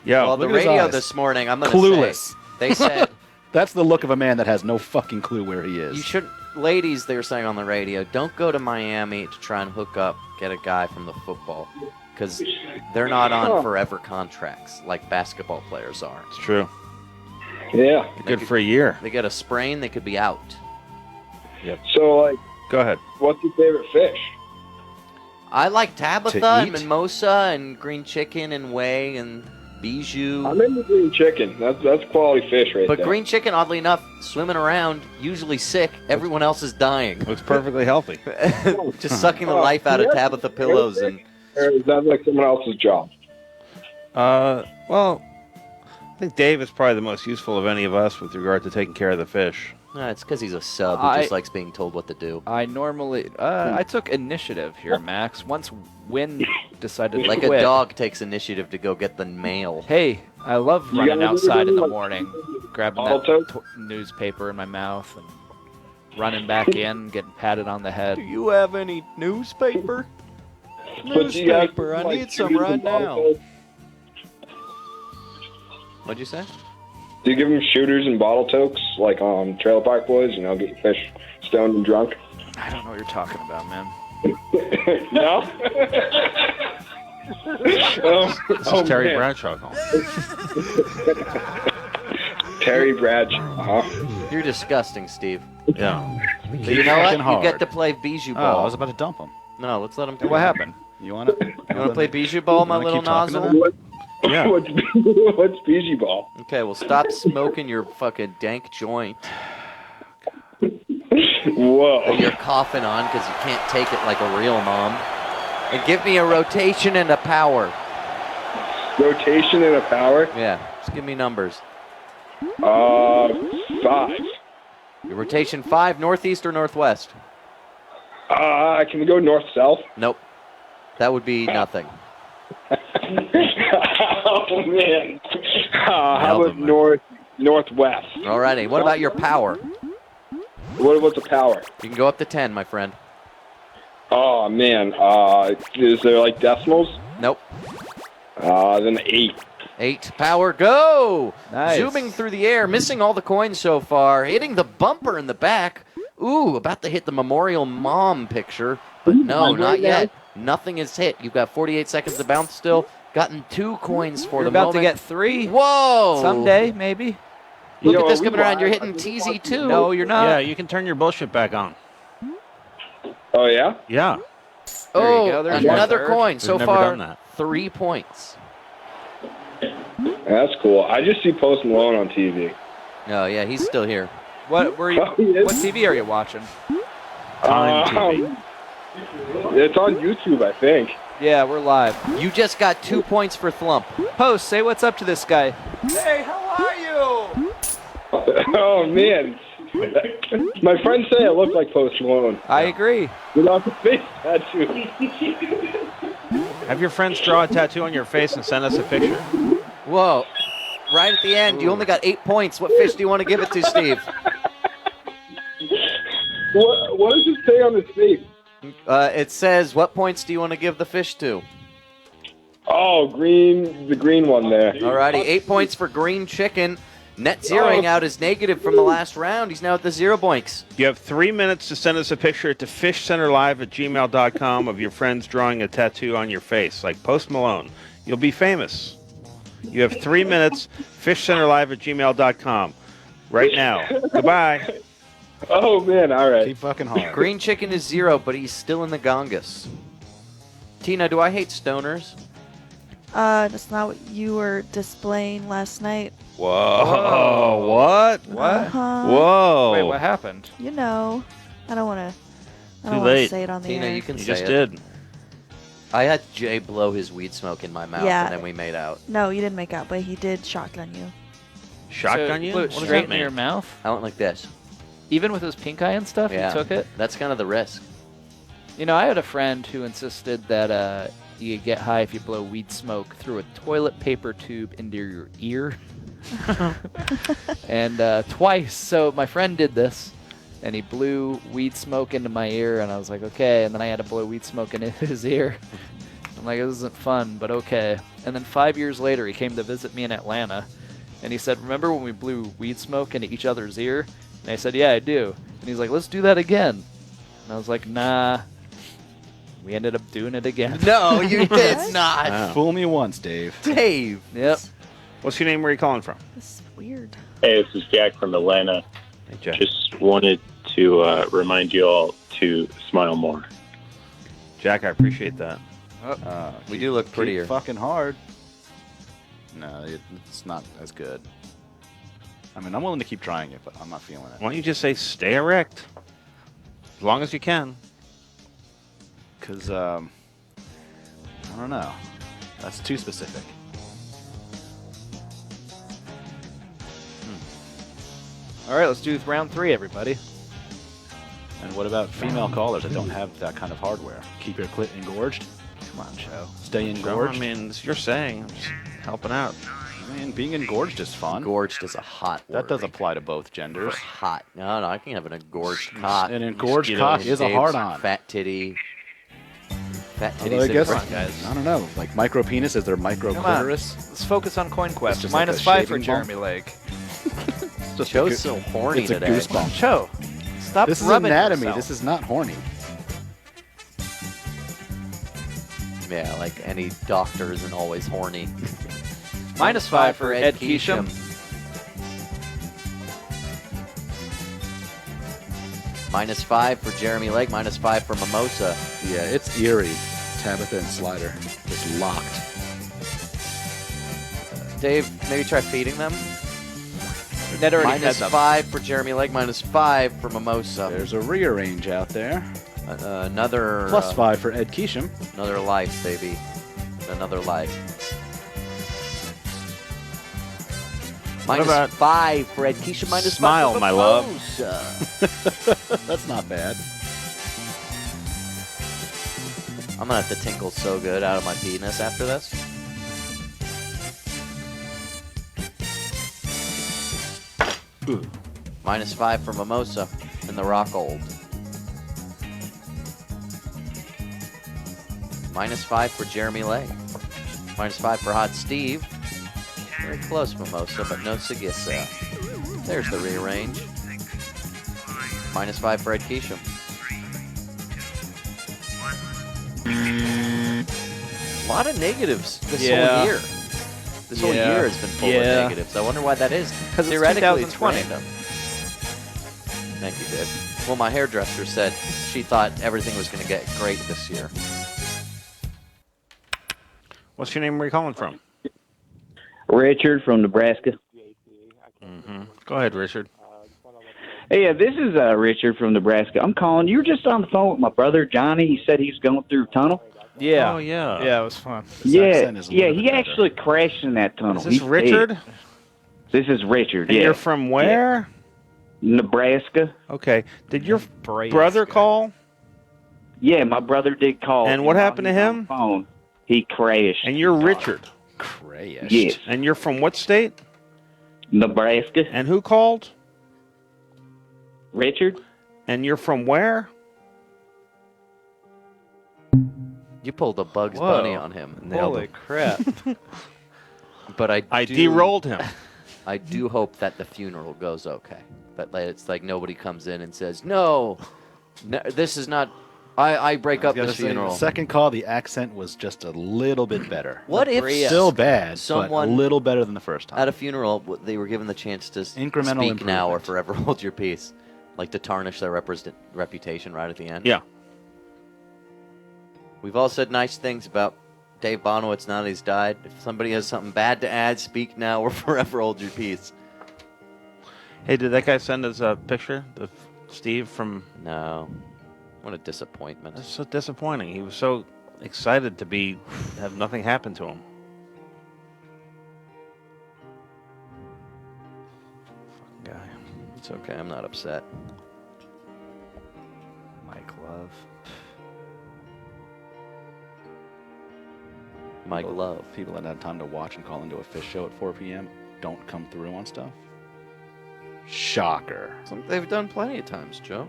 Yeah. Well, the Look at his radio eyes. this morning, I'm going to Clueless. say, they said, That's the look of a man that has no fucking clue where he is. you should, ladies, they were saying on the radio, don't go to Miami to try and hook up, get a guy from the football. Because they're not on forever contracts like basketball players are. It's true. Yeah. Good for a year. They get a sprain, they could be out. Yep. So, like, Go ahead. what's your favorite fish? I like Tabitha To and eat? Mimosa and green chicken and whey and bijou. I'm into green chicken. That's quality fish right But there. green chicken, oddly enough, swimming around, usually sick. Everyone else is dying. Looks perfectly healthy. Just sucking the life out of Tabitha pillows. And Or is that like someone else's job? Well, I think Dave is probably the most useful of any of us with regard to taking care of the fish. it's because he's a sub who just likes being told what to do. I normally, I took initiative here, Max. Once Wynn decided to Like quit. a dog takes initiative to go get the mail. Hey, I love You running gotta do outside in the like- morning, grabbing Auto? that newspaper in my mouth and running back in, getting patted on the head. you have any newspaper? But you guys, like, shooters and bottle totes? What'd you say? Do you give them shooters and bottle tokes like on Trailer Park Boys? You know, get your fish stoned and drunk. I don't know what you're talking about, man. No. This is Terry man. Bradshaw calling. Terry Bradshaw. You're disgusting, Steve. Yeah. But you know what? Fucking You hard. get to play bijou Oh, ball. I was about to dump him. No, let's let him. What happened? You want to? You want to play bijou ball, my wanna little keep talking to nozzle? them? Yeah. What's Fiji ball? Okay, well, stop smoking your fucking dank joint Whoa. that you're coughing on because you can't take it like a real mom. And give me a rotation and a power. Rotation and a power? Yeah, just give me numbers. 5. Your rotation 5, northeast or northwest? Can we go north-south? Nope. That would be nothing. Oh, man. How Nailed about him, man. northwest? Alrighty, what about your power? What's the power? You can go up to 10, my friend. Oh, man. Is there, like, decimals? Nope. Then 8. 8. Power, go! Nice. Zooming through the air, missing all the coins so far, hitting the bumper in the back. Ooh, about to hit the memorial mom picture. But no, not yet. Nothing is hit. You've got 48 seconds to bounce still. Gotten 2 coins for You're the about moment. to get 3. Whoa! Someday, maybe. Look You at know, this we coming around. lied. You're hitting TZ2. No, you're not. Yeah, you can turn your bullshit back on. Oh, yeah? Yeah. There you Oh, go. There's another one. coin. So never far, done that. 3 points. That's cool. I just see Post Malone on TV. Oh, yeah, he's still here. What were you? Oh, he is? What TV are you watching? Time TV. It's on YouTube, I think. Yeah, we're live. You just got 2 points for Thump. Post, say what's up to this guy. Hey, how are you? Oh, man. My friends say I look like Post Malone. I agree. Without the face tattoo. Have your friends draw a tattoo on your face and send us a picture. Whoa. Right at the end, you only got 8 points. What fish do you want to give it to, Steve? What does it say on his face? It says, what points do you want to give the fish to? Oh, the green one there. Alrighty, 8 points for green chicken. Net zeroing out is negative from the last round. He's now at the 0 points. You have 3 minutes to send us a picture to fishcenterlive@gmail.com of your friends drawing a tattoo on your face, like Post Malone. You'll be famous. You have 3 minutes, fishcenterlive@gmail.com. Right now. Goodbye. Oh, man, all right. Keep fucking hard. Green chicken is 0, but he's still in the gongus. Tina, do I hate stoners? That's not what you were displaying last night. Whoa. What? What? Uh-huh. Whoa. Wait, what happened? You know, I don't want Too to late. say it on the Tina, air. you can You say just it. did. I had Jay blow his weed smoke in my mouth, Yeah. and then we made out. No, you didn't make out, but he did shotgun you. Shotgun So, you? blew What it does straight that into your mean? mouth? I went like this. Even with his pink eye and stuff, Yeah. he took it? That's kind of the risk. You know, I had a friend who insisted that you get high if you blow weed smoke through a toilet paper tube into your ear. And twice. So my friend did this, and he blew weed smoke into my ear, and I was like, okay. And then I had to blow weed smoke into his ear. I'm like, this isn't fun, but okay. And then 5 years later, he came to visit me in Atlanta, and he said, remember when we blew weed smoke into each other's ear? And I said, yeah, I do. And he's like, let's do that again. And I was like, nah. We ended up doing it again. No, you did not. Wow. Fool me once, Dave. Dave. Yep. What's your name? Where are you calling from? This is weird. Hey, this is Jack from Atlanta. Hey, Jack. Just wanted to remind you all to smile more. Jack, I appreciate that. We do look prettier. Fucking hard. No, it's not as good. I mean, I'm willing to keep trying it, but I'm not feeling it. Why don't you just say stay erect? As long as you can. Because, I don't know. That's too specific. All right, let's do round 3, everybody. And what about female callers that don't have that kind of hardware? Keep your clit engorged? Come on, Joe. Stay engorged? I mean, it's your saying. I'm just helping out. I mean, being engorged is fun. Engorged is a hot word. That does apply to both genders. Hot. No, I can have an engorged cock. An engorged cock is a hard-on. Fat titty. Fat Although titties I guess, in front, guys. I don't know. Like micro penis, is there micro Come on. clitoris? Let's focus on Coin Quest. just like a -5 for shaving Jeremy bump? Lake. Just Joe's a so horny it's a today. goosebump. Joe, stop This is rubbing anatomy. yourself. This is not horny. Yeah, like any doctor isn't always horny. -5 for Ed Keesham. -5 for Jeremy Lake. -5 for Mimosa. Yeah, it's eerie. Tabitha and Slider just locked. Dave, maybe try feeding them. Ned already had them. -5 for Jeremy Lake. -5 for Mimosa. There's a rearrange out there. Another +5 for Ed Keesham. Another life, baby. Another life. What about -5 for Ed Keesham. -5 smile, for my love? Mimosa. That's not bad. I'm gonna have to tinkle so good out of my penis after this. -5 for Mimosa in the Rock Old. -5 for Jeremy Lake. -5 for Hot Steve. Very close, Mimosa, but no Sagissa. There's the rearrange. -5 for Ed Keesham. A lot of negatives this whole year. This whole year has been full of negatives. I wonder why that is. 'Cause it's Theoretically, 2020. It's random. Thank you, Dave. Well, my hairdresser said she thought everything was going to get great this year. What's your name? Where are you calling from? Richard from Nebraska. Go ahead, Richard. Hey, this is Richard from Nebraska. I'm calling. You were just on the phone with my brother, Johnny. He said he was going through a tunnel. Yeah. Oh, yeah. Yeah, it was fun. Yeah, he actually crashed in that tunnel. Is this He's Richard? dead. This is Richard, And yeah. you're from where? Nebraska. Okay. Did your brother call? Yeah, my brother did call. And what happened to him? Phone. He crashed. And you're Richard? Crashed. Yes. And you're from what state? Nebraska. And who called? Richard. And you're from where? You pulled a Bugs Whoa. Bunny on him. And nailed Holy him. crap. But I derailed him. I do hope that the funeral goes okay. That it's like nobody comes in and says, no, this is not, I break up this funeral. Second call, the accent was just a little bit better. What if Still bad, but a someone little better than the first time. at a funeral, they were given the chance to Incremental speak now or improvement. forever hold your peace? Like to tarnish their reputation right at the end? Yeah. We've all said nice things about Dave Bonowitz now that he's died. If somebody has something bad to add, speak now or forever hold your peace. Hey, did that guy send us a picture? Steve from... No. What a disappointment. That's so disappointing. He was so excited to have nothing happen to him. Fucking guy. It's okay. I'm not upset. Mike Love. my glove. People that have time to watch and call into a fish show at 4 p.m. don't come through on stuff. Shocker. They've done plenty of times, Joe.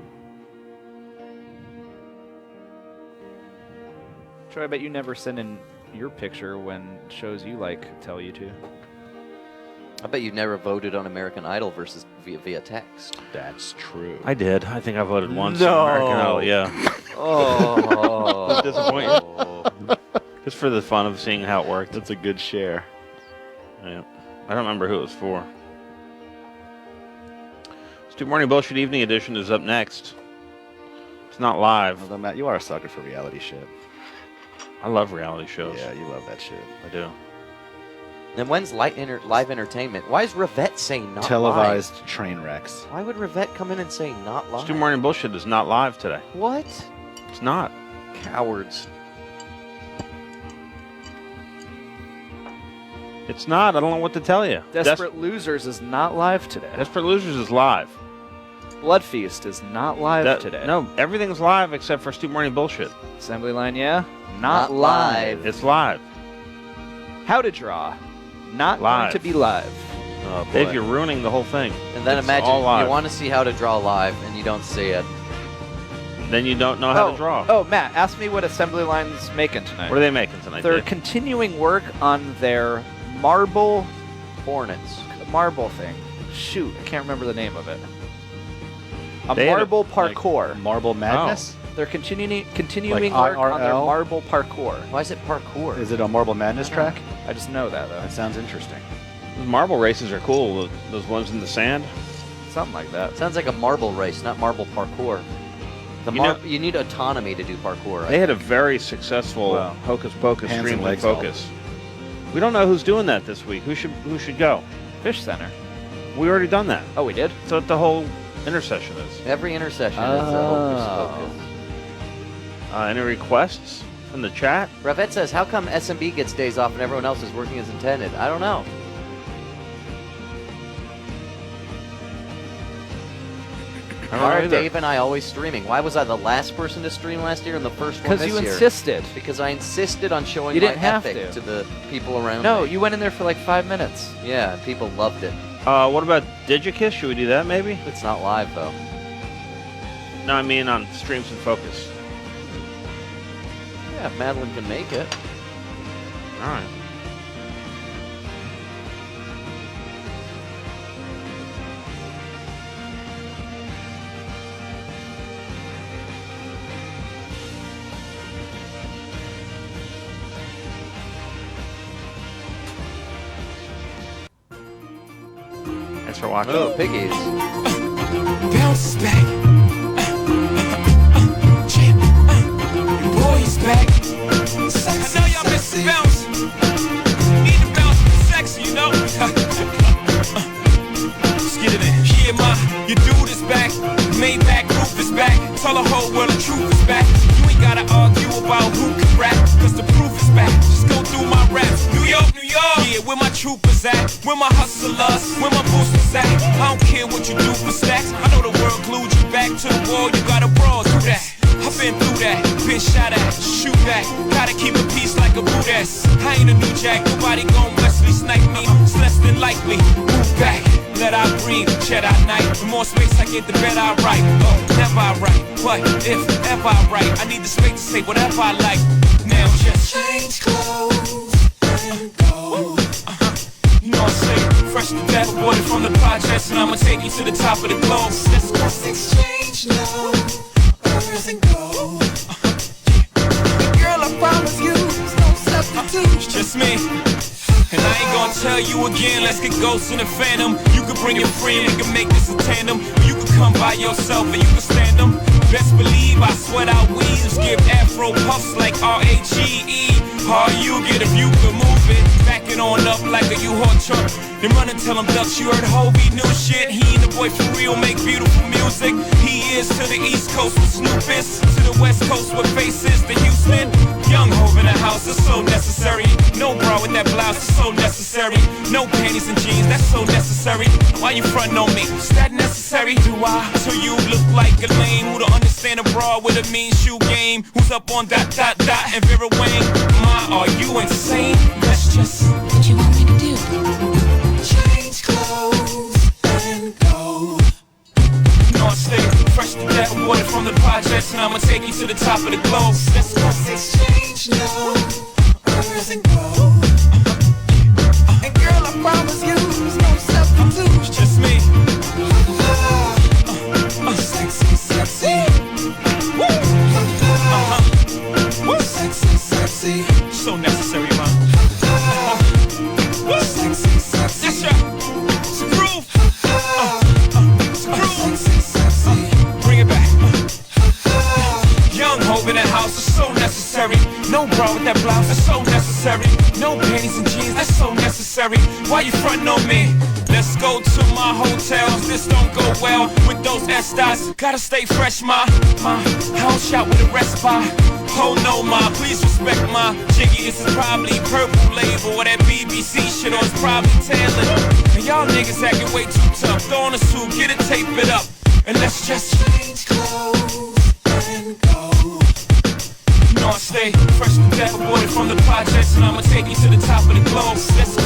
Troy, I bet you never send in your picture when shows you like tell you to. I bet you've never voted on American Idol versus via text. That's true. I did. I think I voted once No. on American Idol. Yeah. Oh. Disappointing. Just for the fun of seeing how it worked. That's a good share. Yeah. I don't remember who it was for. Stu Morning Bullshit Evening Edition is up next. It's not live. Although, Matt, you are a sucker for reality shit. I love reality shows. Yeah, you love that shit. I do. And when's live entertainment? Why is Revette saying not Televised live? train wrecks. Why would Revette come in and say not live? Stu Morning Bullshit is not live today. What? It's not. Cowards. It's not. I don't know what to tell you. Desperate Losers is not live today. Desperate Losers is live. Blood Feast is not live today. No, everything's live except for Stu Morning Bullshit. Assembly Line, yeah? Not live. It's live. How to Draw, not Live. going to be live. Oh, boy. Dave, you're ruining the whole thing. And then It's imagine all live. you want to see how to draw live and you don't see it. Then you don't know how to draw. Oh, Matt, ask me what Assembly Line's making tonight. What are they making tonight? They're Dave? continuing work on their marble Hornets. Marble thing. Shoot, I can't remember the name of it. A They had a- marble parkour. Marble Madness? They're continuing Like work on their IRL? marble parkour. Why is it parkour? Is it a Marble Madness track? I just know that though. That sounds interesting. Those marble races are cool. Those ones in the sand. Something like that. Sounds like a marble race, not marble parkour. You need autonomy to do parkour. They had a very successful Hocus Pocus hands Streams and and legs all. Focus. We don't know who's doing that this week. Who should go? Fishcenter. We already done that. Oh, we did? So what the whole intercession is. Every intercession is a hocus pocus. Any requests from the chat? Revette says, how come SMB gets days off and everyone else is working as intended? I don't know. I don't Why know are either. Dave and I always streaming? Why was I the last person to stream last year and the first one this Because you year? insisted. Because I insisted on showing You my didn't have ethic to. the people around No, me. you went in there for like 5 minutes. Yeah, people loved it. What about Digikiss? Should we do that maybe? It's not live, though. No, I mean on Streams and Focus. Yeah, if Madeline can make it. All right. Thanks for watching. Oh, piggies. Bounce back. Jam. Boys back. I know y'all miss the bounce. Need to bounce sexy, you know. Let's get it in. Yeah, your dude is back. Maybach roof is back. Tell the whole world the truth is back. You ain't gotta argue about who can rap, cause the proof is back. Just go through my raps. New York, New York. Yeah, where my troopers at? Where my hustlers? Where my boosters at? I don't care what you do for stacks. I know the world glued you back to the wall. You gotta brawl through that. I've been through that, been shot at, shoot that. Gotta keep a peace like a Buddhist. I ain't a new jack, nobody gon' Wesley snipe me. It's less than likely. Move back, let I breathe, Jedi Knight. The more space I get, the better I write. Oh, never I write, but if ever I write, I need the space to say whatever I like. Now just change clothes and go. You know what I'm saying? Fresh to death, aborted from the projects, and I'ma take you to the top of the globe. Let's exchange now. And go. Girl, I promise you, there's no substitute. It's just me. And I ain't gonna tell you again, let's get ghosts in the phantom. You can bring your friend, we can make this a tandem. Or you can come by yourself and you can stand them. Best believe I sweat out weaves, give afro puffs like R-A-G-E. How you get if you can move it, back it on up like a U-Haul truck. Then run and tell him ducks, you heard Hovey, new shit. He and the boy for real make beautiful music. He is to the East Coast with Snoop is, to the West Coast with faces to Houston. Young Hov in the house, it's so necessary. No bra with that blouse, it's so necessary. No panties and jeans, that's so necessary. Why you frontin' on me? Is that necessary? Do I? So you look like a lame who don't understand a bra with a mean shoe game. Who's up on dot and Vera Wang? Ma, are you insane? That's just what you want me to do. Change clothes and go. No, I stay fresh to death, water from the projects, and I'ma take you to the top of the globe. Let's go exchange now, and go. And girl, I promise you, there's no substitute. It's just me. Sexy, sexy. Woo. Woo. Sexy, sexy. So necessary, man. Sexy, sexy. That's right. It's a groove. It's a groove. Sexy, sexy. Bring it back. Young Hov in the house is so necessary. No bra with that blouse, that's so necessary. No panties and jeans, that's so necessary. Why you frontin' on me? Let's go to my hotels. This don't go well with those Estes. Gotta stay fresh, ma. House shot with a respite. Oh no, ma, please respect my jiggy. This is probably purple label or that BBC shit, or it's probably tailored. And y'all niggas acting way too tough. Throw on a suit, get it, tape it up, and let's just change clothes and go. You know I stay fresh to death, aborted from the projects, and I'ma take you to the top of the globe. Let's go.